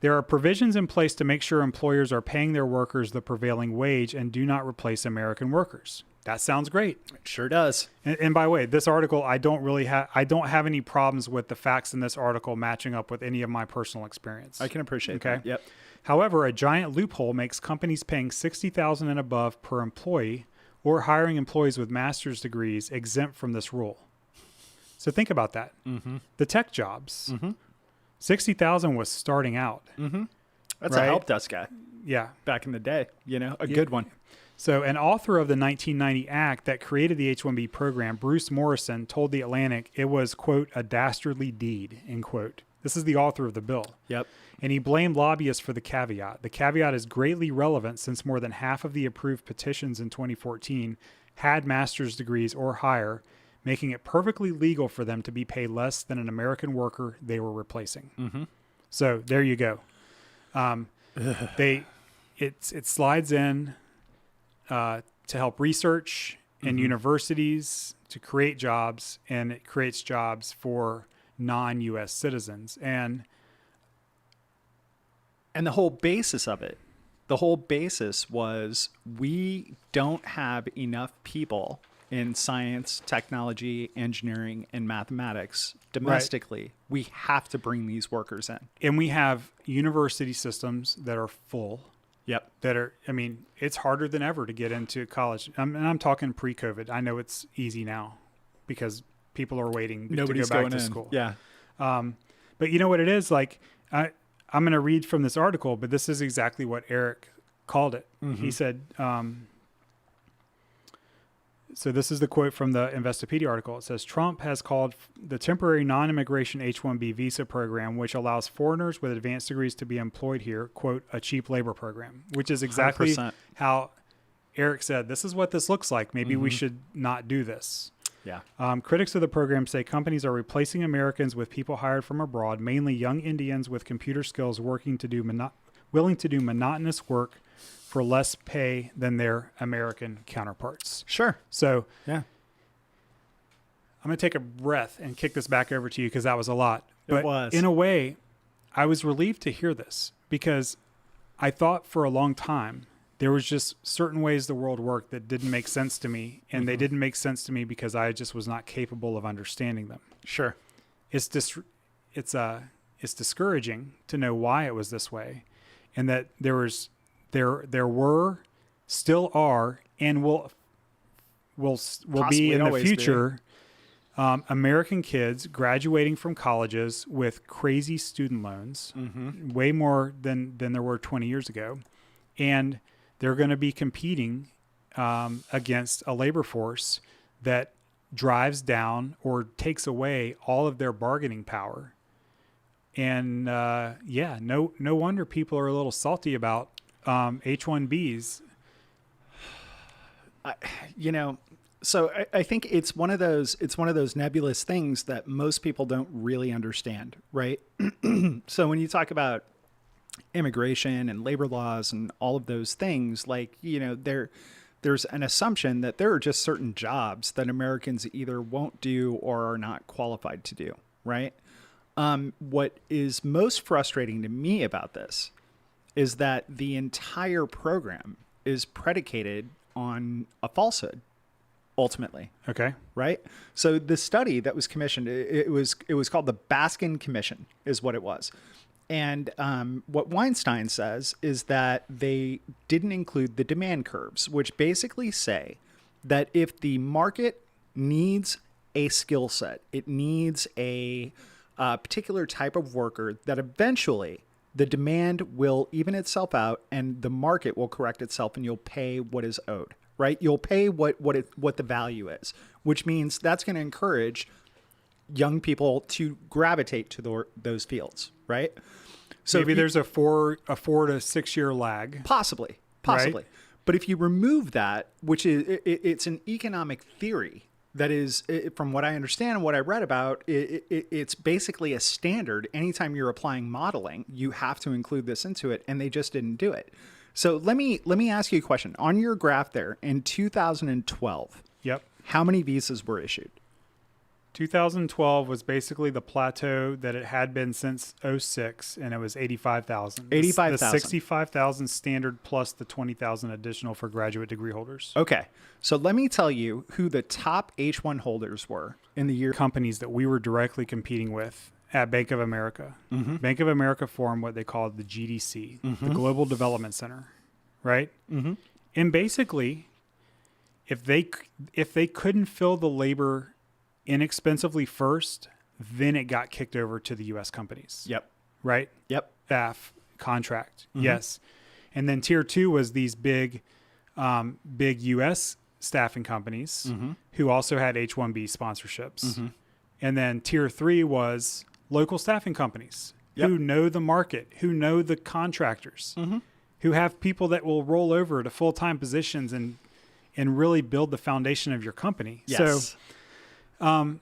Speaker 2: There are provisions in place to make sure employers are paying their workers the prevailing wage and do not replace American workers. That sounds great.
Speaker 3: It sure does.
Speaker 2: And by the way, this article, I don't have any problems with the facts in this article matching up with any of my personal experience.
Speaker 3: I can appreciate
Speaker 2: Okay.
Speaker 3: that. Yep.
Speaker 2: However, a giant loophole makes companies paying $60,000 and above per employee or hiring employees with master's degrees exempt from this rule. So think about that. The tech jobs, $60,000 was starting out.
Speaker 3: That's
Speaker 2: Right?
Speaker 3: a help desk guy
Speaker 2: Yeah.
Speaker 3: back in the day, a good one.
Speaker 2: So an author of the 1990 Act that created the H-1B program, Bruce Morrison, told The Atlantic it was, quote, a dastardly deed, end quote. This is the author of the bill.
Speaker 3: Yep.
Speaker 2: And he blamed lobbyists for the caveat. The caveat is greatly relevant since more than half of the approved petitions in 2014 had master's degrees or higher, making it perfectly legal for them to be paid less than an American worker they were replacing. So there you go. It slides in to help research in universities to create jobs, and it creates jobs for non-U.S. citizens. And
Speaker 3: the whole basis of it, was we don't have enough people in science, technology, engineering, and mathematics domestically. Right. We have to bring these workers in.
Speaker 2: And we have university systems that are full.
Speaker 3: Yep.
Speaker 2: that are, I mean, it's harder than ever to get into college. And I'm talking pre-COVID. I know it's easy now because people are waiting
Speaker 3: Nobody's
Speaker 2: to go back
Speaker 3: going
Speaker 2: to
Speaker 3: in.
Speaker 2: school.
Speaker 3: Yeah.
Speaker 2: But you know what it is? Like, I'm going to read from this article, but this is exactly what Eric called it. He said, so this is the quote from the Investopedia article. It says, Trump has called the temporary non-immigration H1-B visa program, which allows foreigners with advanced degrees to be employed here, quote, a cheap labor program, which is exactly
Speaker 3: 100%.
Speaker 2: how Eric said, this is what this looks like. Maybe we should not do this.
Speaker 3: Yeah.
Speaker 2: Critics of the program say companies are replacing Americans with people hired from abroad, mainly young Indians with computer skills willing to do monotonous work for less pay than their American counterparts.
Speaker 3: Sure.
Speaker 2: So
Speaker 3: Yeah.
Speaker 2: I'm going to take a breath and kick this back over to you because that was a lot. But
Speaker 3: was.
Speaker 2: in a way, I was relieved to hear this because I thought for a long time there was just certain ways the world worked that didn't make sense to me, and they didn't make sense to me because I just was not capable of understanding them.
Speaker 3: Sure.
Speaker 2: It's discouraging to know why it was this way, and that there were, still are, and will
Speaker 3: Possibly
Speaker 2: be in the
Speaker 3: always
Speaker 2: future American kids graduating from colleges with crazy student loans, way more than there were 20 years ago, and they're going to be competing against a labor force that drives down or takes away all of their bargaining power. And no wonder people are a little salty about H1Bs.
Speaker 3: So I think it's one of those nebulous things that most people don't really understand, right? So when you talk about immigration and labor laws and all of those things, like, there's an assumption that there are just certain jobs that Americans either won't do or are not qualified to do, right? What is most frustrating to me about this is that the entire program is predicated on a falsehood, ultimately.
Speaker 2: Okay.
Speaker 3: Right? So the study that was commissioned, it was called the Baskin Commission, is what it was. And what Weinstein says is that they didn't include the demand curves, which basically say that if the market needs a skill set, it needs a particular type of worker, that eventually the demand will even itself out and the market will correct itself and you'll pay what is owed, right? You'll pay what the value is, which means that's going to encourage young people to gravitate to those fields, right? So
Speaker 2: maybe there's a 4 to 6 year lag.
Speaker 3: Possibly.
Speaker 2: Right?
Speaker 3: But if you remove that, which is, it's an economic theory that is, from what I understand and what I read about, it's basically a standard. Anytime you're applying modeling, you have to include this into it, and they just didn't do it. So let me ask you a question. On your graph there, in 2012,
Speaker 2: Yep.
Speaker 3: how many visas were issued?
Speaker 2: 2012 was basically the plateau that it had been since 2006, and it was 85,000.
Speaker 3: 85,000.
Speaker 2: The 65,000 standard plus the 20,000 additional for graduate degree holders.
Speaker 3: Okay. So let me tell you who the top H1 holders were in the year.
Speaker 2: Companies that we were directly competing with at Bank of America. Bank of America formed what they called the GDC, the Global Development Center, right? And basically, if they couldn't fill the labor inexpensively first, then it got kicked over to the U.S. companies.
Speaker 3: Yep.
Speaker 2: Right?
Speaker 3: Yep.
Speaker 2: Staff contract. Yes. And then tier 2 was these big U.S. staffing companies who also had H1B sponsorships. And then tier 3 was local staffing companies who know the market, who know the contractors, who have people that will roll over to full-time positions and really build the foundation of your company.
Speaker 3: Yes.
Speaker 2: So,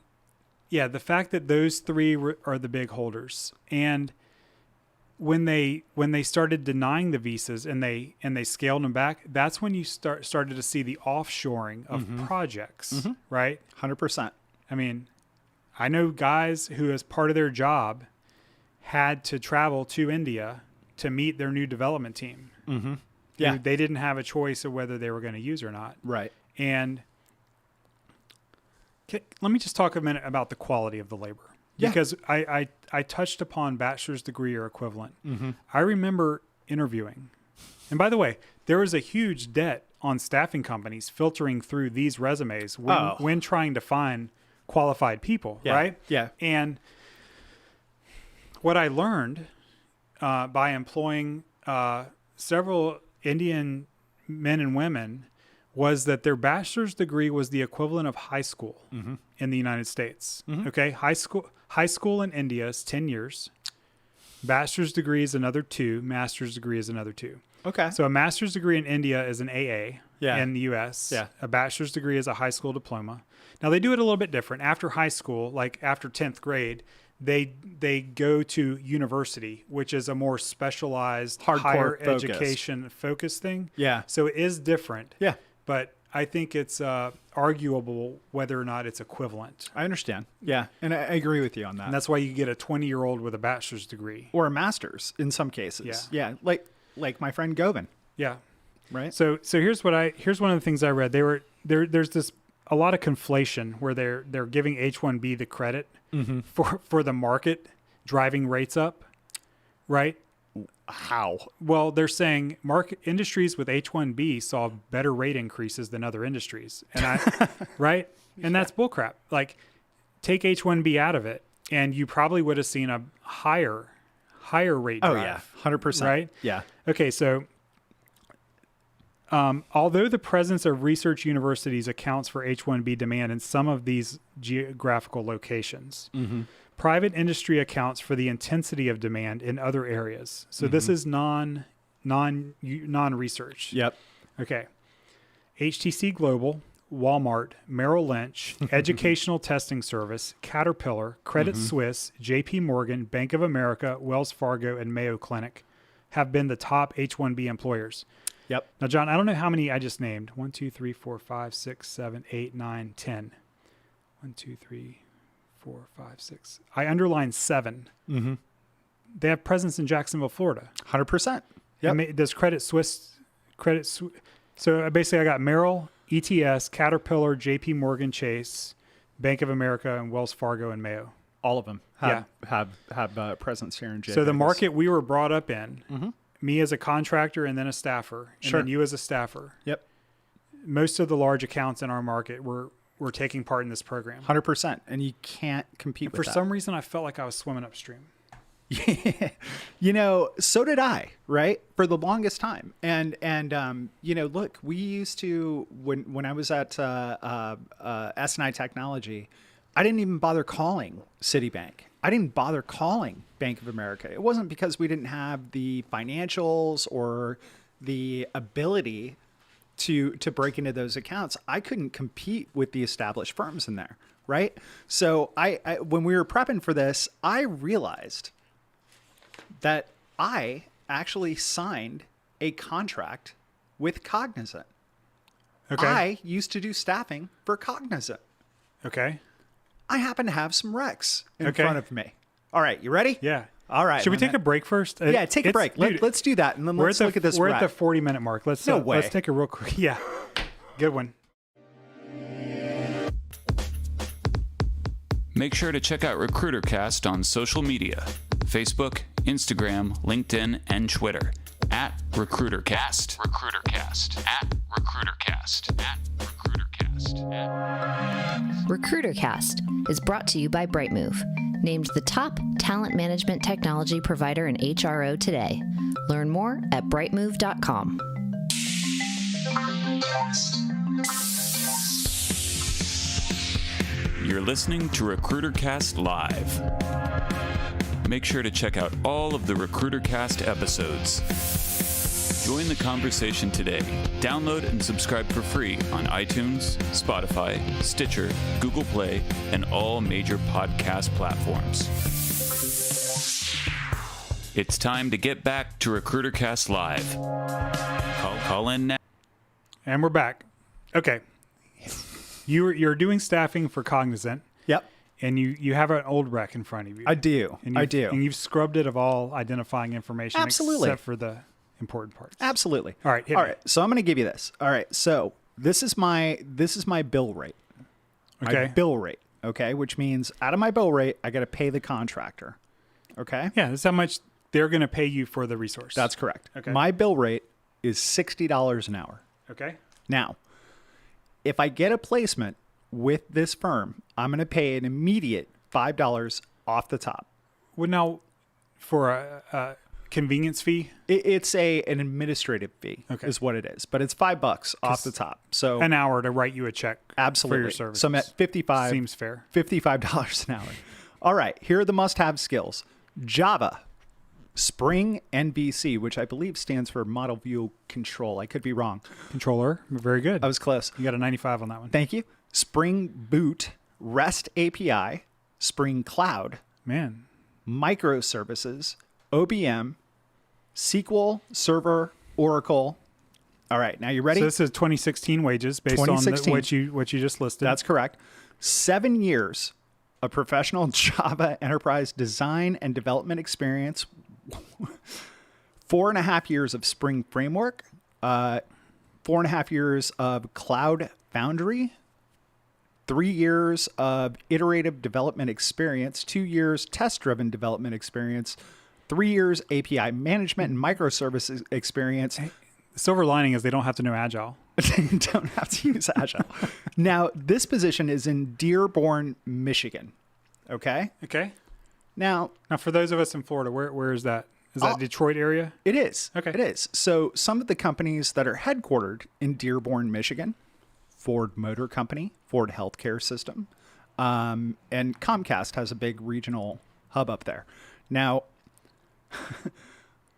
Speaker 2: the fact that those three are the big holders, and when they started denying the visas and they scaled them back, that's when you started to see the offshoring of projects, right?
Speaker 3: 100%.
Speaker 2: I mean, I know guys who, as part of their job, had to travel to India to meet their new development team.
Speaker 3: Yeah.
Speaker 2: They didn't have a choice of whether they were going to use or not.
Speaker 3: Right.
Speaker 2: And let me just talk a minute about the quality of the labor.
Speaker 3: Yeah.
Speaker 2: Because I touched upon bachelor's degree or equivalent. I remember interviewing And by the way, there is a huge debt on staffing companies filtering through these resumes when trying to find qualified people, right?
Speaker 3: Yeah.
Speaker 2: And what I learned by employing several Indian men and women was that their bachelor's degree was the equivalent of high school in the United States. Okay, high school in India is 10 years. Bachelor's degree is another 2. Master's degree is another 2.
Speaker 3: Okay.
Speaker 2: So a master's degree in India is an AA in the U.S.
Speaker 3: Yeah.
Speaker 2: A bachelor's degree is a high school diploma. Now, they do it a little bit different. After high school, like after 10th grade, they go to university, which is a more specialized, higher education focused thing.
Speaker 3: Yeah.
Speaker 2: So it is different.
Speaker 3: Yeah.
Speaker 2: But I think it's arguable whether or not it's equivalent.
Speaker 3: I understand. Yeah. And I agree with you on that.
Speaker 2: And that's why you get a 20-year-old with a bachelor's degree.
Speaker 3: Or a master's in some cases.
Speaker 2: Yeah.
Speaker 3: Yeah. Like my friend Govan.
Speaker 2: Yeah.
Speaker 3: Right.
Speaker 2: So here's one of the things I read. There's a lot of conflation where they're giving H1-B the credit for the market driving rates up, right?
Speaker 3: How?
Speaker 2: Well, they're saying market industries with H1-B saw better rate increases than other industries, and right? And that's bullcrap. Like, take H1-B out of it, and you probably would have seen a higher rate drive.
Speaker 3: Oh yeah, 100%.
Speaker 2: Right?
Speaker 3: Yeah.
Speaker 2: Okay, so although the presence of research universities accounts for H1-B demand in some of these geographical locations, private industry accounts for the intensity of demand in other areas. So this is non-research.
Speaker 3: Yep.
Speaker 2: Okay. HTC Global, Walmart, Merrill Lynch, Educational Testing Service, Caterpillar, Credit Suisse, JP Morgan, Bank of America, Wells Fargo, and Mayo Clinic have been the top H1-B employers.
Speaker 3: Yep.
Speaker 2: Now, John, I don't know how many I just named. 1, 2, 3, 4, 5, 6, 7, 8, 9, 10. 1, 2, 3, 4, 5, 6. I underlined 7. They have presence in Jacksonville, Florida.
Speaker 3: 100%. Yep.
Speaker 2: Does Credit Suisse? So basically, I got Merrill, ETS, Caterpillar, JP Morgan Chase, Bank of America, and Wells Fargo and Mayo.
Speaker 3: All of them have presence here in J.
Speaker 2: So the market we were brought up in, me as a contractor and then a staffer, and then you as a staffer.
Speaker 3: Yep.
Speaker 2: Most of the large accounts in our market were taking part in this program.
Speaker 3: 100%. And you can't compete with
Speaker 2: For
Speaker 3: that.
Speaker 2: some reason, I felt like I was swimming upstream.
Speaker 3: So did I, right? For the longest time. And look, we used to, when I was at S&I Technology, I didn't even bother calling Citibank. I didn't bother calling Bank of America. It wasn't because we didn't have the financials or the ability to break into those accounts. I couldn't compete with the established firms in there, right? So I when we were prepping for this, I realized that I actually signed a contract with Cognizant.
Speaker 2: Okay.
Speaker 3: I used to do staffing for Cognizant.
Speaker 2: Okay.
Speaker 3: I happen to have some recs in
Speaker 2: Okay.
Speaker 3: front of me. All right, you ready?
Speaker 2: Yeah.
Speaker 3: All right.
Speaker 2: Should we take a break first?
Speaker 3: Yeah, take a break. Let's do that, and then let's look at this.
Speaker 2: We're
Speaker 3: rec.
Speaker 2: at the 40-minute mark. Let's take a real quick. Yeah. Good one.
Speaker 1: Make sure to check out RecruiterCast on social media: Facebook, Instagram, LinkedIn, and Twitter at RecruiterCast. RecruiterCast. At RecruiterCast. At RecruiterCast.
Speaker 4: RecruiterCast is brought to you by Brightmove, named the top talent management technology provider in HRO today. Learn more at brightmove.com.
Speaker 1: You're listening to RecruiterCast Live. Make sure to check out all of the RecruiterCast episodes. Join the conversation today. Download and subscribe for free on iTunes, Spotify, Stitcher, Google Play, and all major podcast platforms. It's time to get back to RecruiterCast Live. Call in now.
Speaker 2: And we're back. Okay. You're doing staffing for Cognizant.
Speaker 3: Yep.
Speaker 2: And you have an old rec in front of you.
Speaker 3: I do.
Speaker 2: And you've scrubbed it of all identifying information.
Speaker 3: Absolutely.
Speaker 2: Except for the important parts.
Speaker 3: Absolutely.
Speaker 2: All right. Hit me.
Speaker 3: So I'm going to give you this. All right. So this is my bill rate. My
Speaker 2: Okay.
Speaker 3: bill rate. Okay. Which means out of my bill rate, I got to pay the contractor. Okay.
Speaker 2: Yeah. That's how much They're going to pay you for the resource.
Speaker 3: That's correct.
Speaker 2: Okay.
Speaker 3: My bill rate is $60 an hour.
Speaker 2: Okay.
Speaker 3: Now, if I get a placement with this firm, I'm going to pay an immediate $5 off the top.
Speaker 2: Well, now, for a convenience fee?
Speaker 3: It's an administrative fee, is what it is, but it's $5 off the top. So
Speaker 2: an hour to write you a check.
Speaker 3: Absolutely.
Speaker 2: For your services.
Speaker 3: So I'm at $55.
Speaker 2: Seems fair.
Speaker 3: $55 an hour. All right. Here are the must-have skills: Java, Spring NVC, which I believe stands for Model View Control. I could be wrong.
Speaker 2: Controller. Very good.
Speaker 3: I was close.
Speaker 2: You got a 95 on that one.
Speaker 3: Thank you. Spring Boot, REST API, Spring Cloud,
Speaker 2: Man.
Speaker 3: microservices, OBM, SQL Server, Oracle. All right, now you ready?
Speaker 2: So this is 2016 wages based on
Speaker 3: 2016.
Speaker 2: what you just listed.
Speaker 3: That's correct. 7 years of professional Java enterprise design and development experience. 4.5 years of Spring Framework. 4.5 years of Cloud Foundry. 3 years of iterative development experience. 2 years test-driven development experience. 3 years API management and microservices experience.
Speaker 2: The silver lining is they don't have to know Agile.
Speaker 3: They don't have to use Agile. Now, this position is in Dearborn, Michigan. Okay?
Speaker 2: Okay.
Speaker 3: Now,
Speaker 2: for those of us in Florida, where is that? Is that Detroit area?
Speaker 3: it is.
Speaker 2: Okay.
Speaker 3: It is. So some of the companies that are headquartered in Dearborn, Michigan, Ford Motor Company, Ford Healthcare System, and Comcast has a big regional hub up there. Now,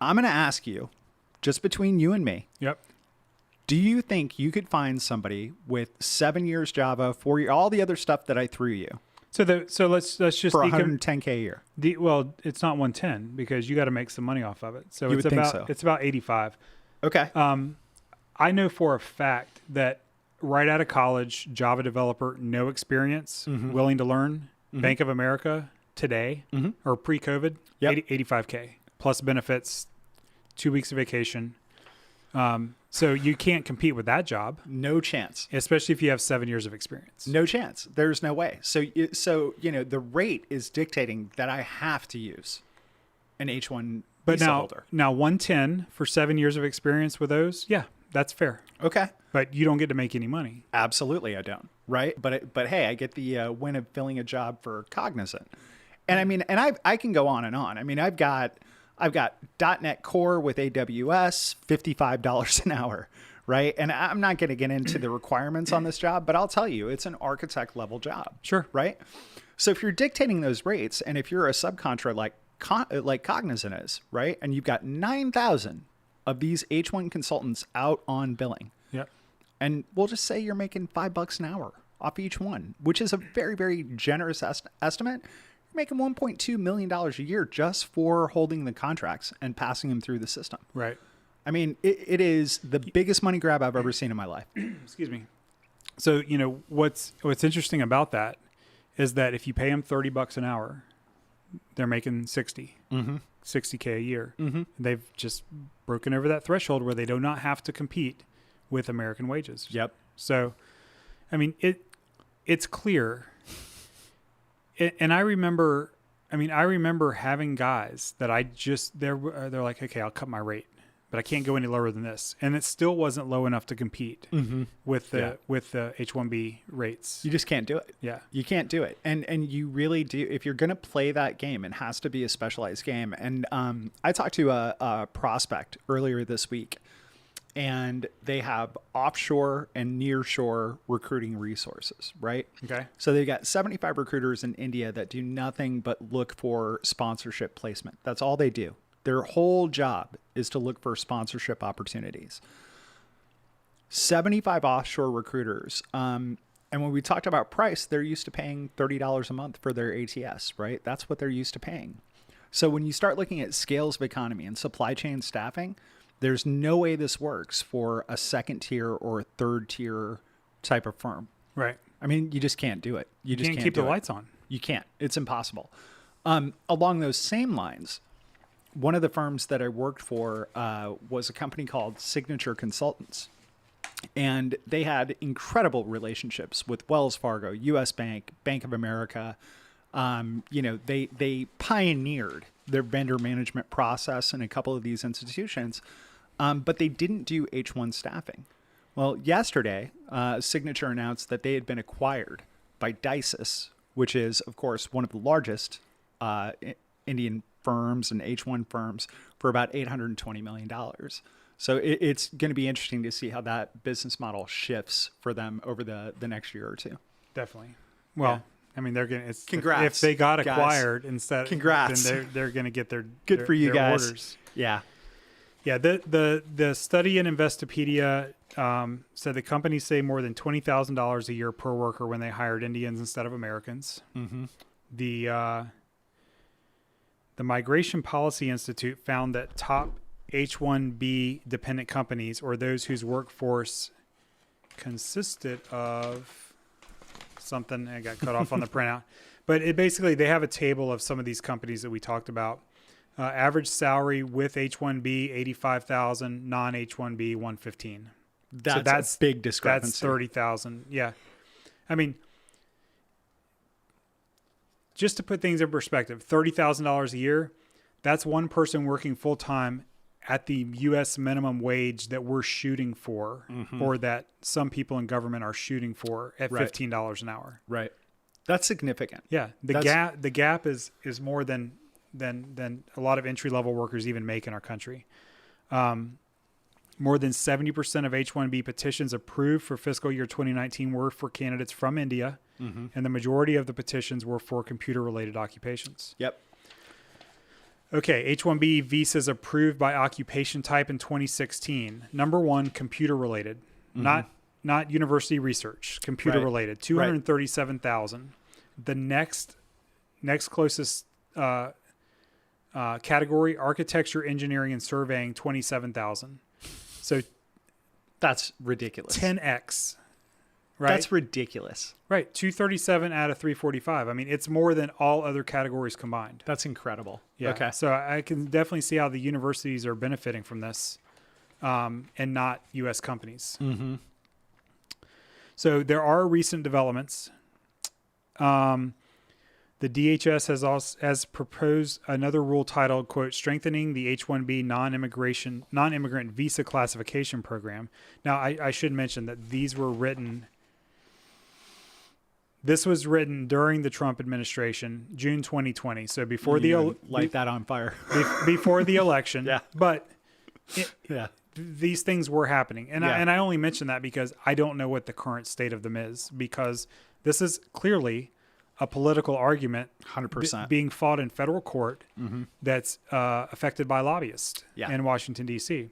Speaker 3: I'm going to ask you, just between you and me,
Speaker 2: Yep.
Speaker 3: do you think you could find somebody with 7 years Java, 4 years, all the other stuff that I threw you
Speaker 2: So let's just
Speaker 3: for $110K a year?
Speaker 2: well, it's not 110 because you got to make some money off of it. So
Speaker 3: You
Speaker 2: it's
Speaker 3: would think
Speaker 2: about
Speaker 3: so.
Speaker 2: it's about 85.
Speaker 3: Okay.
Speaker 2: I know for a fact that right out of college, Java developer, no experience,
Speaker 3: Mm-hmm.
Speaker 2: willing to learn, Bank of America today or pre-COVID,
Speaker 3: Yep.
Speaker 2: 85K plus benefits, 2 weeks of vacation. So you can't compete with that job,
Speaker 3: No chance.
Speaker 2: especially if you have 7 years of experience.
Speaker 3: No chance. There's no way. So the rate is dictating that I have to use an H1
Speaker 2: But
Speaker 3: visa
Speaker 2: now,
Speaker 3: holder.
Speaker 2: 110 for 7 years of experience with those, yeah, that's fair.
Speaker 3: Okay.
Speaker 2: But you don't get to make any money.
Speaker 3: Absolutely, I don't. Right. But hey, I get the win of filling a job for Cognizant. And I mean, and I can go on and on. I mean, I've got .NET Core with AWS, $55 an hour, right? And I'm not going to get into the requirements on this job, but I'll tell you, it's an architect level job.
Speaker 2: Sure.
Speaker 3: Right? So if you're dictating those rates, and if you're a subcontractor like Cognizant is, right? And you've got 9,000 of these H1 consultants out on billing,
Speaker 2: Yep.
Speaker 3: and we'll just say you're making $5 an hour off each one, which is a very, very generous estimate. You're making $1.2 million a year just for holding the contracts and passing them through the system.
Speaker 2: Right.
Speaker 3: I mean, it is the biggest money grab I've ever seen in my life.
Speaker 2: Excuse me. So, what's interesting about that is that if you pay them $30 an hour, they're making 60, 60K a year. Mm-hmm. They've just broken over that threshold where they do not have to compete with American wages.
Speaker 3: Yep.
Speaker 2: So, I mean, it's clear. And I remember having guys that they're like, okay, I'll cut my rate, but I can't go any lower than this. And it still wasn't low enough to compete with the H1-B rates.
Speaker 3: You just can't do it.
Speaker 2: Yeah.
Speaker 3: You can't do it. And you really do. If you're going to play that game, it has to be a specialized game. And I talked to a prospect earlier this week, and they have offshore and nearshore recruiting resources, right?
Speaker 2: Okay.
Speaker 3: So they've got 75 recruiters in India that do nothing but look for sponsorship placement. That's all they do. Their whole job is to look for sponsorship opportunities. 75 offshore recruiters. And when we talked about price, they're used to paying $30 a month for their ATS, right? That's what they're used to paying. So when you start looking at scales of economy and supply chain staffing, there's no way this works for a second tier or third tier type of firm.
Speaker 2: Right.
Speaker 3: I mean, you just can't do it. You just
Speaker 2: can't
Speaker 3: can't
Speaker 2: keep
Speaker 3: do
Speaker 2: the
Speaker 3: it.
Speaker 2: lights on.
Speaker 3: You can't. It's impossible. Along those same lines, one of the firms that I worked for was a company called Signature Consultants. And they had incredible relationships with Wells Fargo, U.S. Bank, Bank of America. They pioneered their vendor management process in a couple of these institutions, but they didn't do H1 staffing. Well, yesterday, Signature announced that they had been acquired by Dices, which is, of course, one of the largest Indian firms and H1 firms, for about $820 million. So it's going to be interesting to see how that business model shifts for them over the next year or two.
Speaker 2: Definitely. Well, I mean, they're going to,
Speaker 3: Congrats,
Speaker 2: if they got
Speaker 3: guys.
Speaker 2: Acquired instead,
Speaker 3: Congrats.
Speaker 2: then they're going to get their
Speaker 3: Good for you
Speaker 2: their
Speaker 3: guys.
Speaker 2: orders.
Speaker 3: Yeah.
Speaker 2: Yeah. The study in Investopedia said the companies save more than $20,000 a year per worker when they hired Indians instead of Americans.
Speaker 3: Mm-hmm.
Speaker 2: The Migration Policy Institute found that top H1-B dependent companies, or those whose workforce consisted of something, I got cut off on the printout, but it basically, they have a table of some of these companies that we talked about. Average salary with H1B, $85,000, non-H1B, $115,000.
Speaker 3: That's a big discrepancy.
Speaker 2: That's $30,000. Yeah. I mean, just to put things in perspective, $30,000 a year, that's one person working full time at the U.S. minimum wage that we're shooting for, or that some people in government are shooting for at $15 an hour.
Speaker 3: Right. That's significant.
Speaker 2: Yeah. The gap is more than a lot of entry level workers even make in our country. More than 70% of H1B petitions approved for fiscal year 2019 were for candidates from India, and the majority of the petitions were for computer-related occupations.
Speaker 3: Yep.
Speaker 2: Okay, H1B visas approved by occupation type in 2016. Number one, computer-related, not university research, computer-related, 237,000. The next closest category, architecture, engineering, and surveying, 27,000. So
Speaker 3: that's ridiculous.
Speaker 2: 10x, right?
Speaker 3: That's ridiculous.
Speaker 2: Right. 237 out of 345. I mean, it's more than all other categories combined.
Speaker 3: That's incredible.
Speaker 2: Yeah.
Speaker 3: Okay.
Speaker 2: So I can definitely see how the universities are benefiting from this, and not U.S. companies.
Speaker 3: Mm-hmm.
Speaker 2: So there are recent developments. The DHS has proposed another rule titled, quote, strengthening the H-1B non-immigrant visa classification program. Now, I should mention that this was written during the Trump administration, June 2020. So before
Speaker 3: light that on fire.
Speaker 2: Before the election.
Speaker 3: Yeah.
Speaker 2: But
Speaker 3: yeah.
Speaker 2: These things were happening. And I only mention that because I don't know what the current state of them is, because this is clearly a political argument
Speaker 3: 100%
Speaker 2: being fought in federal court that's affected by lobbyists in Washington, D.C.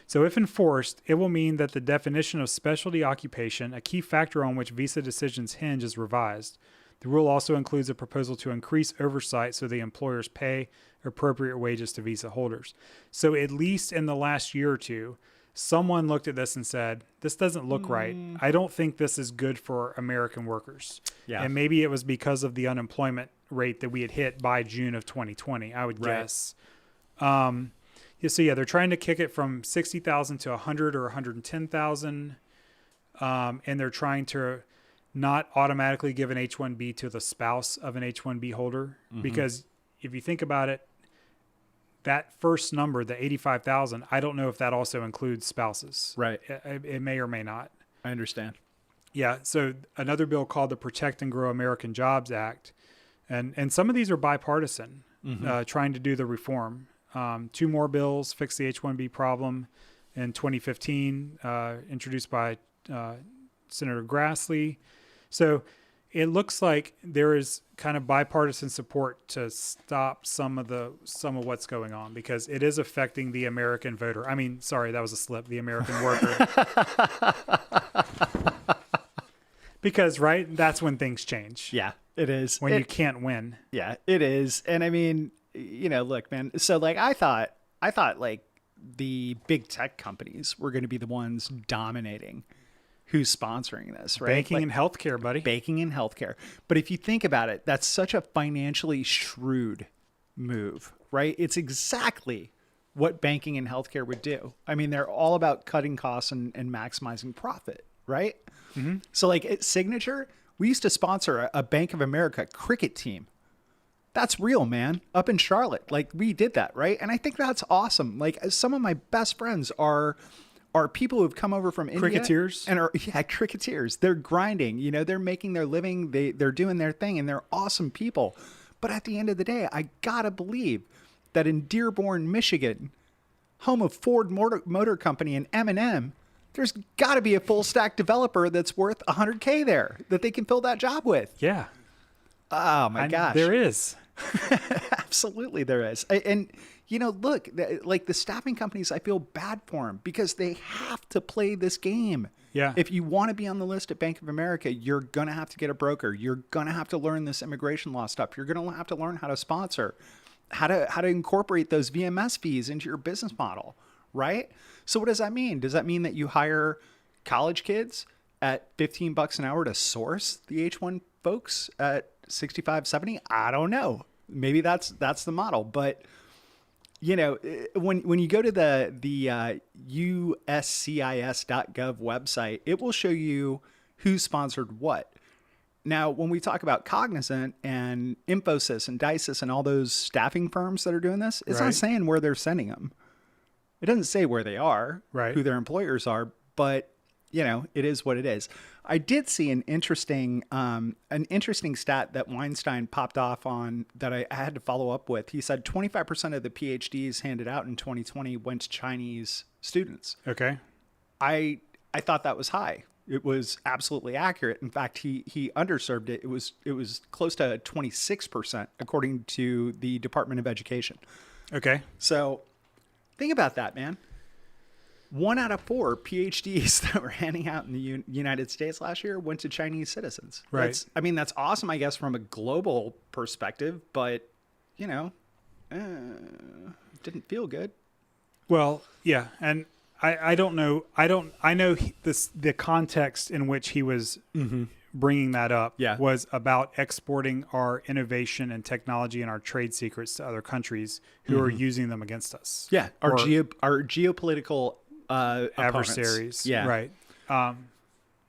Speaker 2: So if enforced, it will mean that the definition of specialty occupation, a key factor on which visa decisions hinge, is revised. The rule also includes a proposal to increase oversight so the employers pay appropriate wages to visa holders. So at least in the last year or two, someone looked at this and said, this doesn't look right. I don't think this is good for American workers. Yeah. And maybe it was because of the unemployment rate that we had hit by June of 2020, I would guess. So they're trying to kick it from 60,000 to 100 or 110,000. And they're trying to not automatically give an H-1B to the spouse of an H-1B holder. Because if you think about it, that first number, the 85,000, I don't know if that also includes spouses.
Speaker 3: Right.
Speaker 2: It may or may not.
Speaker 3: I understand.
Speaker 2: Yeah. So another bill called the Protect and Grow American Jobs Act. And some of these are bipartisan, trying to do the reform. Two more bills fix the H-1B problem in 2015, introduced by Senator Grassley. So it looks like there is kind of bipartisan support to stop some of what's going on, because it is affecting the American voter. I mean, sorry, that was a slip. The American worker. Because, right, that's when things change.
Speaker 3: Yeah, it is.
Speaker 2: When you can't win.
Speaker 3: Yeah, it is. And I mean, look, man. So like, I thought like the big tech companies were going to be the ones dominating who's sponsoring this, right?
Speaker 2: Banking and healthcare, buddy.
Speaker 3: Banking and healthcare. But if you think about it, that's such a financially shrewd move, right? It's exactly what banking and healthcare would do. I mean, they're all about cutting costs and maximizing profit, right? So like at Signature, we used to sponsor a Bank of America cricket team. That's real, man. Up in Charlotte, like we did that, right? And I think that's awesome. Like some of my best friends are people who've come over from India.
Speaker 2: Cricketers?
Speaker 3: And cricketers. They're grinding, you know, they're making their living, they're doing their thing, and they're awesome people. But at the end of the day, I gotta believe that in Dearborn, Michigan, home of Ford Motor Company and M&M, there's got to be a full stack developer that's worth $100K there that they can fill that job with.
Speaker 2: Yeah.
Speaker 3: Oh my gosh.
Speaker 2: There is.
Speaker 3: Absolutely there is. And, you know, look, like the staffing companies, I feel bad for them because they have to play this game.
Speaker 2: Yeah.
Speaker 3: If you want to be on the list at Bank of America, you're going to have to get a broker. You're going to have to learn this immigration law stuff. You're going to have to learn how to sponsor, how to incorporate those VMS fees into your business model, right? So what does that mean? Does that mean that you hire college kids at $15 an hour to source the H1 folks at 65, 70? I don't know. Maybe that's the model. But, you know, when you go to the uscis.gov website, it will show you who sponsored what. Now, when we talk about Cognizant and Infosys and Dices and all those staffing firms that are doing this, it's not saying where they're sending them. It doesn't say where they are, who their employers are, but, you know, it is what it is. I did see an interesting stat that Weinstein popped off on that I had to follow up with. He said 25% of the PhDs handed out in 2020 went to Chinese students.
Speaker 2: Okay.
Speaker 3: I thought that was high. It was absolutely accurate. In fact, he underserved it. It was close to 26% according to the Department of Education.
Speaker 2: Okay.
Speaker 3: So think about that, man. 1 out of 4 PhDs that were handing out in the United States last year went to Chinese citizens.
Speaker 2: Right.
Speaker 3: That's awesome, I guess, from a global perspective, but, you know, didn't feel good.
Speaker 2: Well, yeah. And I don't know. I know the context in which he was bringing that up was about exporting our innovation and technology and our trade secrets to other countries who are using them against us.
Speaker 3: Yeah. Our geopolitical
Speaker 2: adversaries.
Speaker 3: Yeah.
Speaker 2: Right. And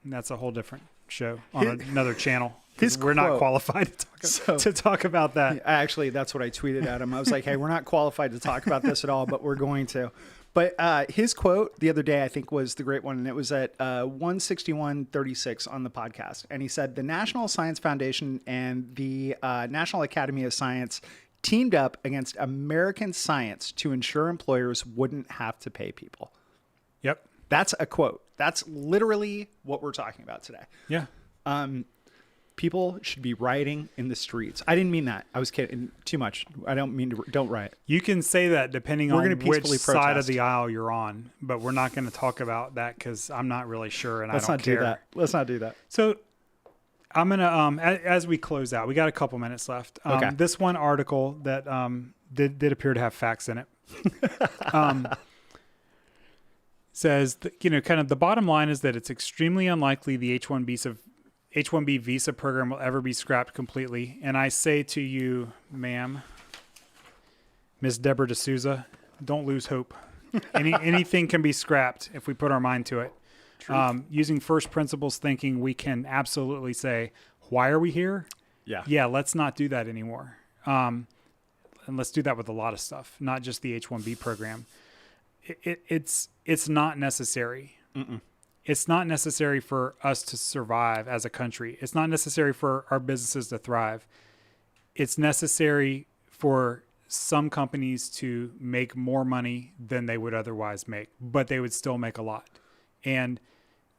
Speaker 2: that's a whole different show on another channel.
Speaker 3: His
Speaker 2: We're not qualified to talk about that.
Speaker 3: Actually, that's what I tweeted at him. I was like, hey, we're not qualified to talk about this at all, but we're going to. But his quote the other day, I think, was the great one. And it was at 161.36 on the podcast. And he said, the National Science Foundation and the National Academy of Science teamed up against American science to ensure employers wouldn't have to pay people.
Speaker 2: Yep.
Speaker 3: That's a quote. That's literally what we're talking about today.
Speaker 2: Yeah.
Speaker 3: People should be rioting in the streets. I didn't mean that. I was kidding too much. I don't mean to. Don't riot.
Speaker 2: You can say that depending on which side of the aisle you're on, but we're not going to talk about that because I'm not really sure, and
Speaker 3: Let's
Speaker 2: I don't care.
Speaker 3: Let's not do that.
Speaker 2: So I'm gonna as we close out, we got a couple minutes left.
Speaker 3: Okay.
Speaker 2: This one article that did appear to have facts in it. Says that, you know, kind of the bottom line is that it's extremely unlikely the H1B visa program will ever be scrapped completely. And I say to you, ma'am, Miss Deborah D'Souza, don't lose hope. Anything can be scrapped if we put our mind to it. Using first principles thinking, we can absolutely say, why are we here? Yeah, let's not do that anymore. And let's do that with a lot of stuff, not just the H1B program. It's not necessary. Mm-mm. It's not necessary for us to survive as a country. It's not necessary for our businesses to thrive. It's necessary for some companies to make more money than they would otherwise make, but they would still make a lot. And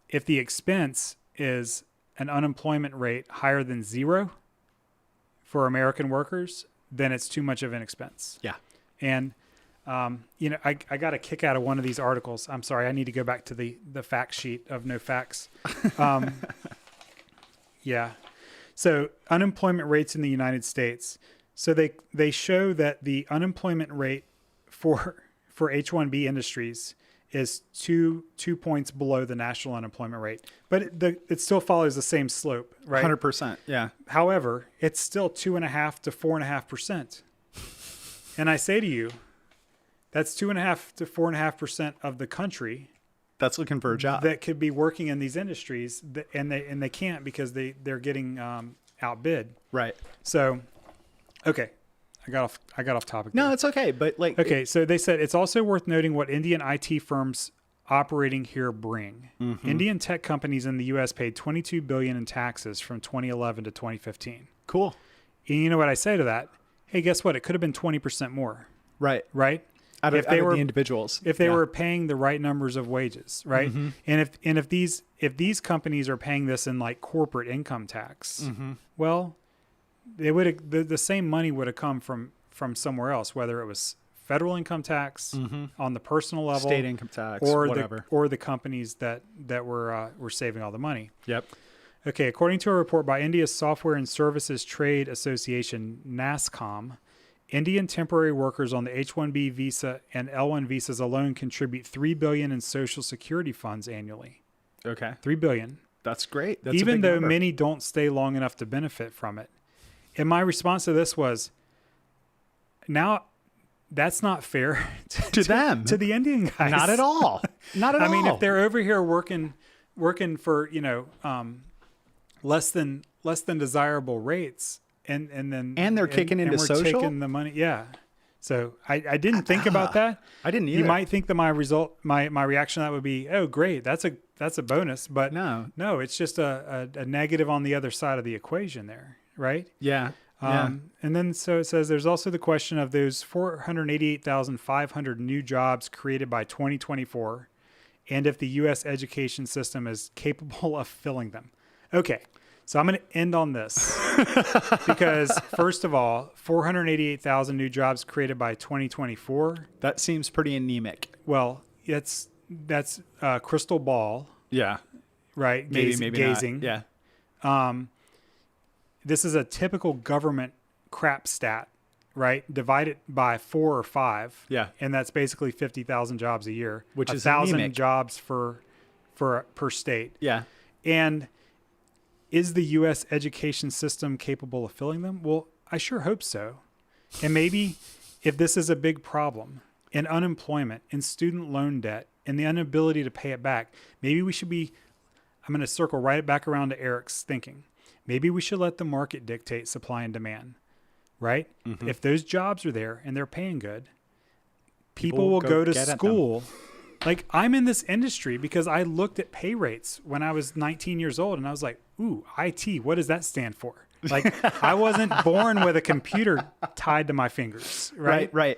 Speaker 2: if the expense is an unemployment rate higher than 0 for American workers, then it's too much of an expense.
Speaker 3: Yeah.
Speaker 2: And you know, I got a kick out of one of these articles. I'm sorry, I need to go back to the fact sheet of no facts. Yeah. So unemployment rates in the United States. So they show that the unemployment rate for H1B industries is two points below the national unemployment rate, but it still follows the same slope, right?
Speaker 3: 100%. Yeah.
Speaker 2: However, it's still 2.5 to 4.5%. And I say to you, that's 2.5 to 4.5% of the country
Speaker 3: that's looking for a job
Speaker 2: that could be working in these industries, and they can't because they're getting outbid.
Speaker 3: Right.
Speaker 2: So, okay, I got off topic.
Speaker 3: No,
Speaker 2: there.
Speaker 3: it's okay. But like,
Speaker 2: Okay, so they said it's also worth noting what Indian IT firms operating here bring. Indian tech companies in the U.S. paid $22 billion in taxes from 2011 to 2015.
Speaker 3: cool.
Speaker 2: And you know what I say to that? Hey, guess what? It could have been 20% more,
Speaker 3: Right.
Speaker 2: right?
Speaker 3: Out of,
Speaker 2: If they
Speaker 3: out of
Speaker 2: were-
Speaker 3: the individuals.
Speaker 2: If they
Speaker 3: Yeah.
Speaker 2: were paying the right numbers of wages, right? And if these companies are paying this in like corporate income tax, well, they would the same money would have come from somewhere else, whether it was federal income tax on the personal level,
Speaker 3: State income tax,
Speaker 2: or
Speaker 3: whatever.
Speaker 2: the companies that were saving all the money.
Speaker 3: Yep.
Speaker 2: Okay, according to a report by India's Software and Services Trade Association, NASSCOM, Indian temporary workers on the H1-B visa and L1 visas alone contribute $3 billion in Social Security funds annually.
Speaker 3: Okay.
Speaker 2: $3 billion.
Speaker 3: That's great. That's
Speaker 2: Even
Speaker 3: a big
Speaker 2: though
Speaker 3: number.
Speaker 2: many don't stay long enough to benefit from it. And my response to this was, now that's not fair
Speaker 3: To them.
Speaker 2: to the Indian guys.
Speaker 3: Not at all. Not at all.
Speaker 2: I mean, if they're over here working for, less than desirable rates and
Speaker 3: they're kicking into
Speaker 2: we're
Speaker 3: social?
Speaker 2: taking the money. Yeah. So I didn't think about that.
Speaker 3: I didn't
Speaker 2: You
Speaker 3: either.
Speaker 2: might think that my reaction to that would be, oh, great. That's a bonus. But
Speaker 3: No.
Speaker 2: it's just a negative on the other side of the equation there. Right.
Speaker 3: Yeah.
Speaker 2: And then so it says there's also the question of those 488,500 new jobs created by 2024 and if the U.S. education system is capable of filling them. Okay, so I'm going to end on this because, first of all, 488,000 new jobs created by 2024.
Speaker 3: That seems pretty anemic.
Speaker 2: Well, that's crystal ball,
Speaker 3: Yeah.
Speaker 2: right?
Speaker 3: Maybe
Speaker 2: Gazing.
Speaker 3: not. Yeah.
Speaker 2: This is a typical government crap stat, right? Divide it by 4 or 5.
Speaker 3: Yeah.
Speaker 2: And that's basically 50,000 jobs a year,
Speaker 3: Which is
Speaker 2: 1,000
Speaker 3: anemic.
Speaker 2: jobs per state.
Speaker 3: Yeah.
Speaker 2: And is the U.S. education system capable of filling them? Well, I sure hope so. And maybe if this is a big problem in unemployment, in student loan debt, and the inability to pay it back, maybe we should be, I'm going to circle right back around to Eric's thinking. Maybe we should let the market dictate supply and demand, right? If those jobs are there and they're paying good, people will go to
Speaker 3: get at
Speaker 2: school. Like I'm in this industry because I looked at pay rates when I was 19 years old and I was like, ooh, IT, what does that stand for? Like I wasn't born with a computer tied to my fingers, right?
Speaker 3: Right.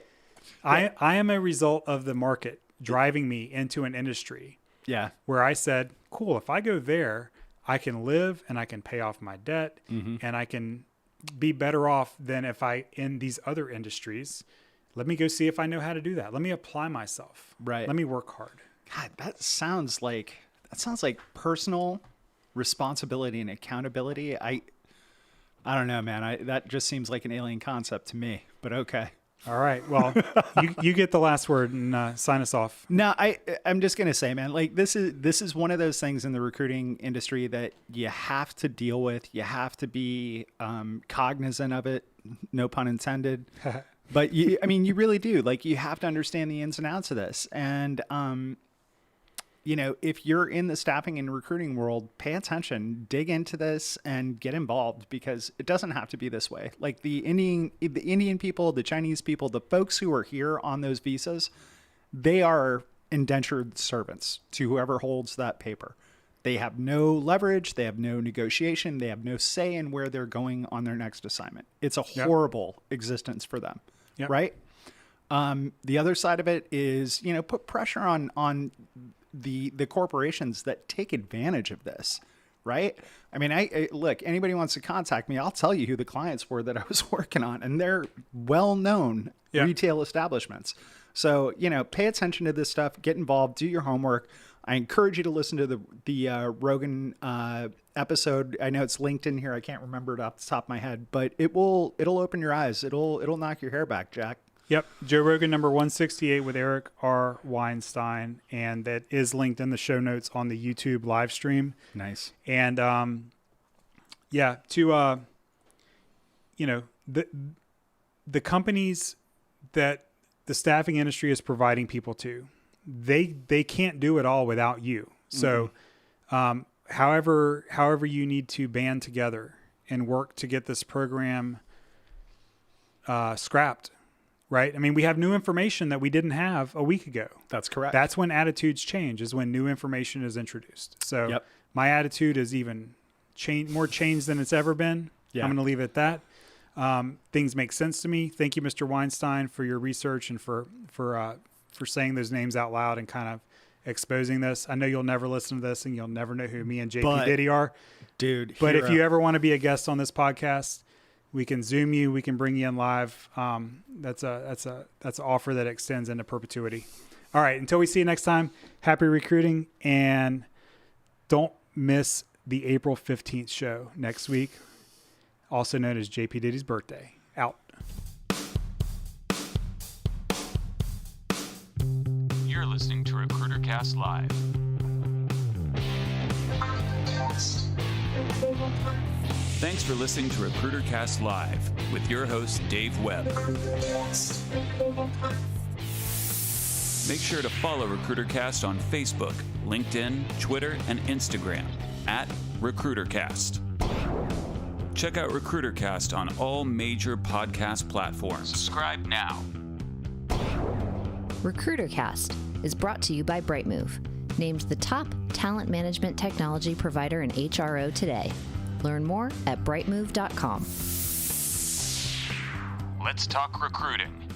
Speaker 2: I am a result of the market driving me into an industry
Speaker 3: Yeah.
Speaker 2: where I said, cool, if I go there, I can live and I can pay off my debt and I can be better off than if I in these other industries. Let me go see if I know how to do that. Let me apply myself.
Speaker 3: Right.
Speaker 2: Let me work hard.
Speaker 3: God, that sounds like personal responsibility and accountability. I don't know, man. That just seems like an alien concept to me, but okay.
Speaker 2: All right. Well, you get the last word and sign us off.
Speaker 3: No, I'm just gonna say, man, like this is one of those things in the recruiting industry that you have to deal with. You have to be cognizant of it. No pun intended. But you really do. Like you have to understand the ins and outs of this. And if you're in the staffing and recruiting world, pay attention, dig into this, and get involved because it doesn't have to be this way. Like the Indian people, the Chinese people, the folks who are here on those visas, they are indentured servants to whoever holds that paper. They have no leverage. They have no negotiation. They have no say in where they're going on their next assignment. It's a horrible existence for them, right? The other side of it is, put pressure on the corporations that take advantage of this, right? I mean, I look, anybody wants to contact me, I'll tell you who the clients were that I was working on, and they're well-known retail establishments. So, pay attention to this stuff, get involved, do your homework. I encourage you to listen to the Rogan episode. I know it's linked in here. I can't remember it off the top of my head, but it'll open your eyes. It'll knock your hair back, Jack.
Speaker 2: Yep. Joe Rogan number 168 with Eric R. Weinstein. And that is linked in the show notes on the YouTube live stream.
Speaker 3: Nice.
Speaker 2: And, the companies that the staffing industry is providing people to, they can't do it all without you. So, however you need to band together and work to get this program scrapped, right? I mean, we have new information that we didn't have a week ago.
Speaker 3: That's correct.
Speaker 2: That's when attitudes change, is when new information is introduced. So my attitude is even more changed than it's ever been.
Speaker 3: Yeah.
Speaker 2: I'm going to leave it at that. Things make sense to me. Thank you, Mr. Weinstein, for your research and for saying those names out loud and kind of exposing this. I know you'll never listen to this and you'll never know who me and JP Diddy are.
Speaker 3: Dude.
Speaker 2: But if you ever want to be a guest on this podcast, we can Zoom you. We can bring you in live. That's an offer that extends into perpetuity. All right. Until we see you next time, happy recruiting, and don't miss the April 15th show next week, also known as JP Diddy's birthday. Out.
Speaker 1: You're listening to RecruiterCast Live. Thanks for listening to RecruiterCast Live with your host, Dave Webb. Make sure to follow RecruiterCast on Facebook, LinkedIn, Twitter, and Instagram @RecruiterCast. Check out RecruiterCast on all major podcast platforms. Subscribe now.
Speaker 4: RecruiterCast is brought to you by Brightmove, named the top talent management technology provider in HRO today. Learn more at brightmove.com.
Speaker 1: Let's talk recruiting.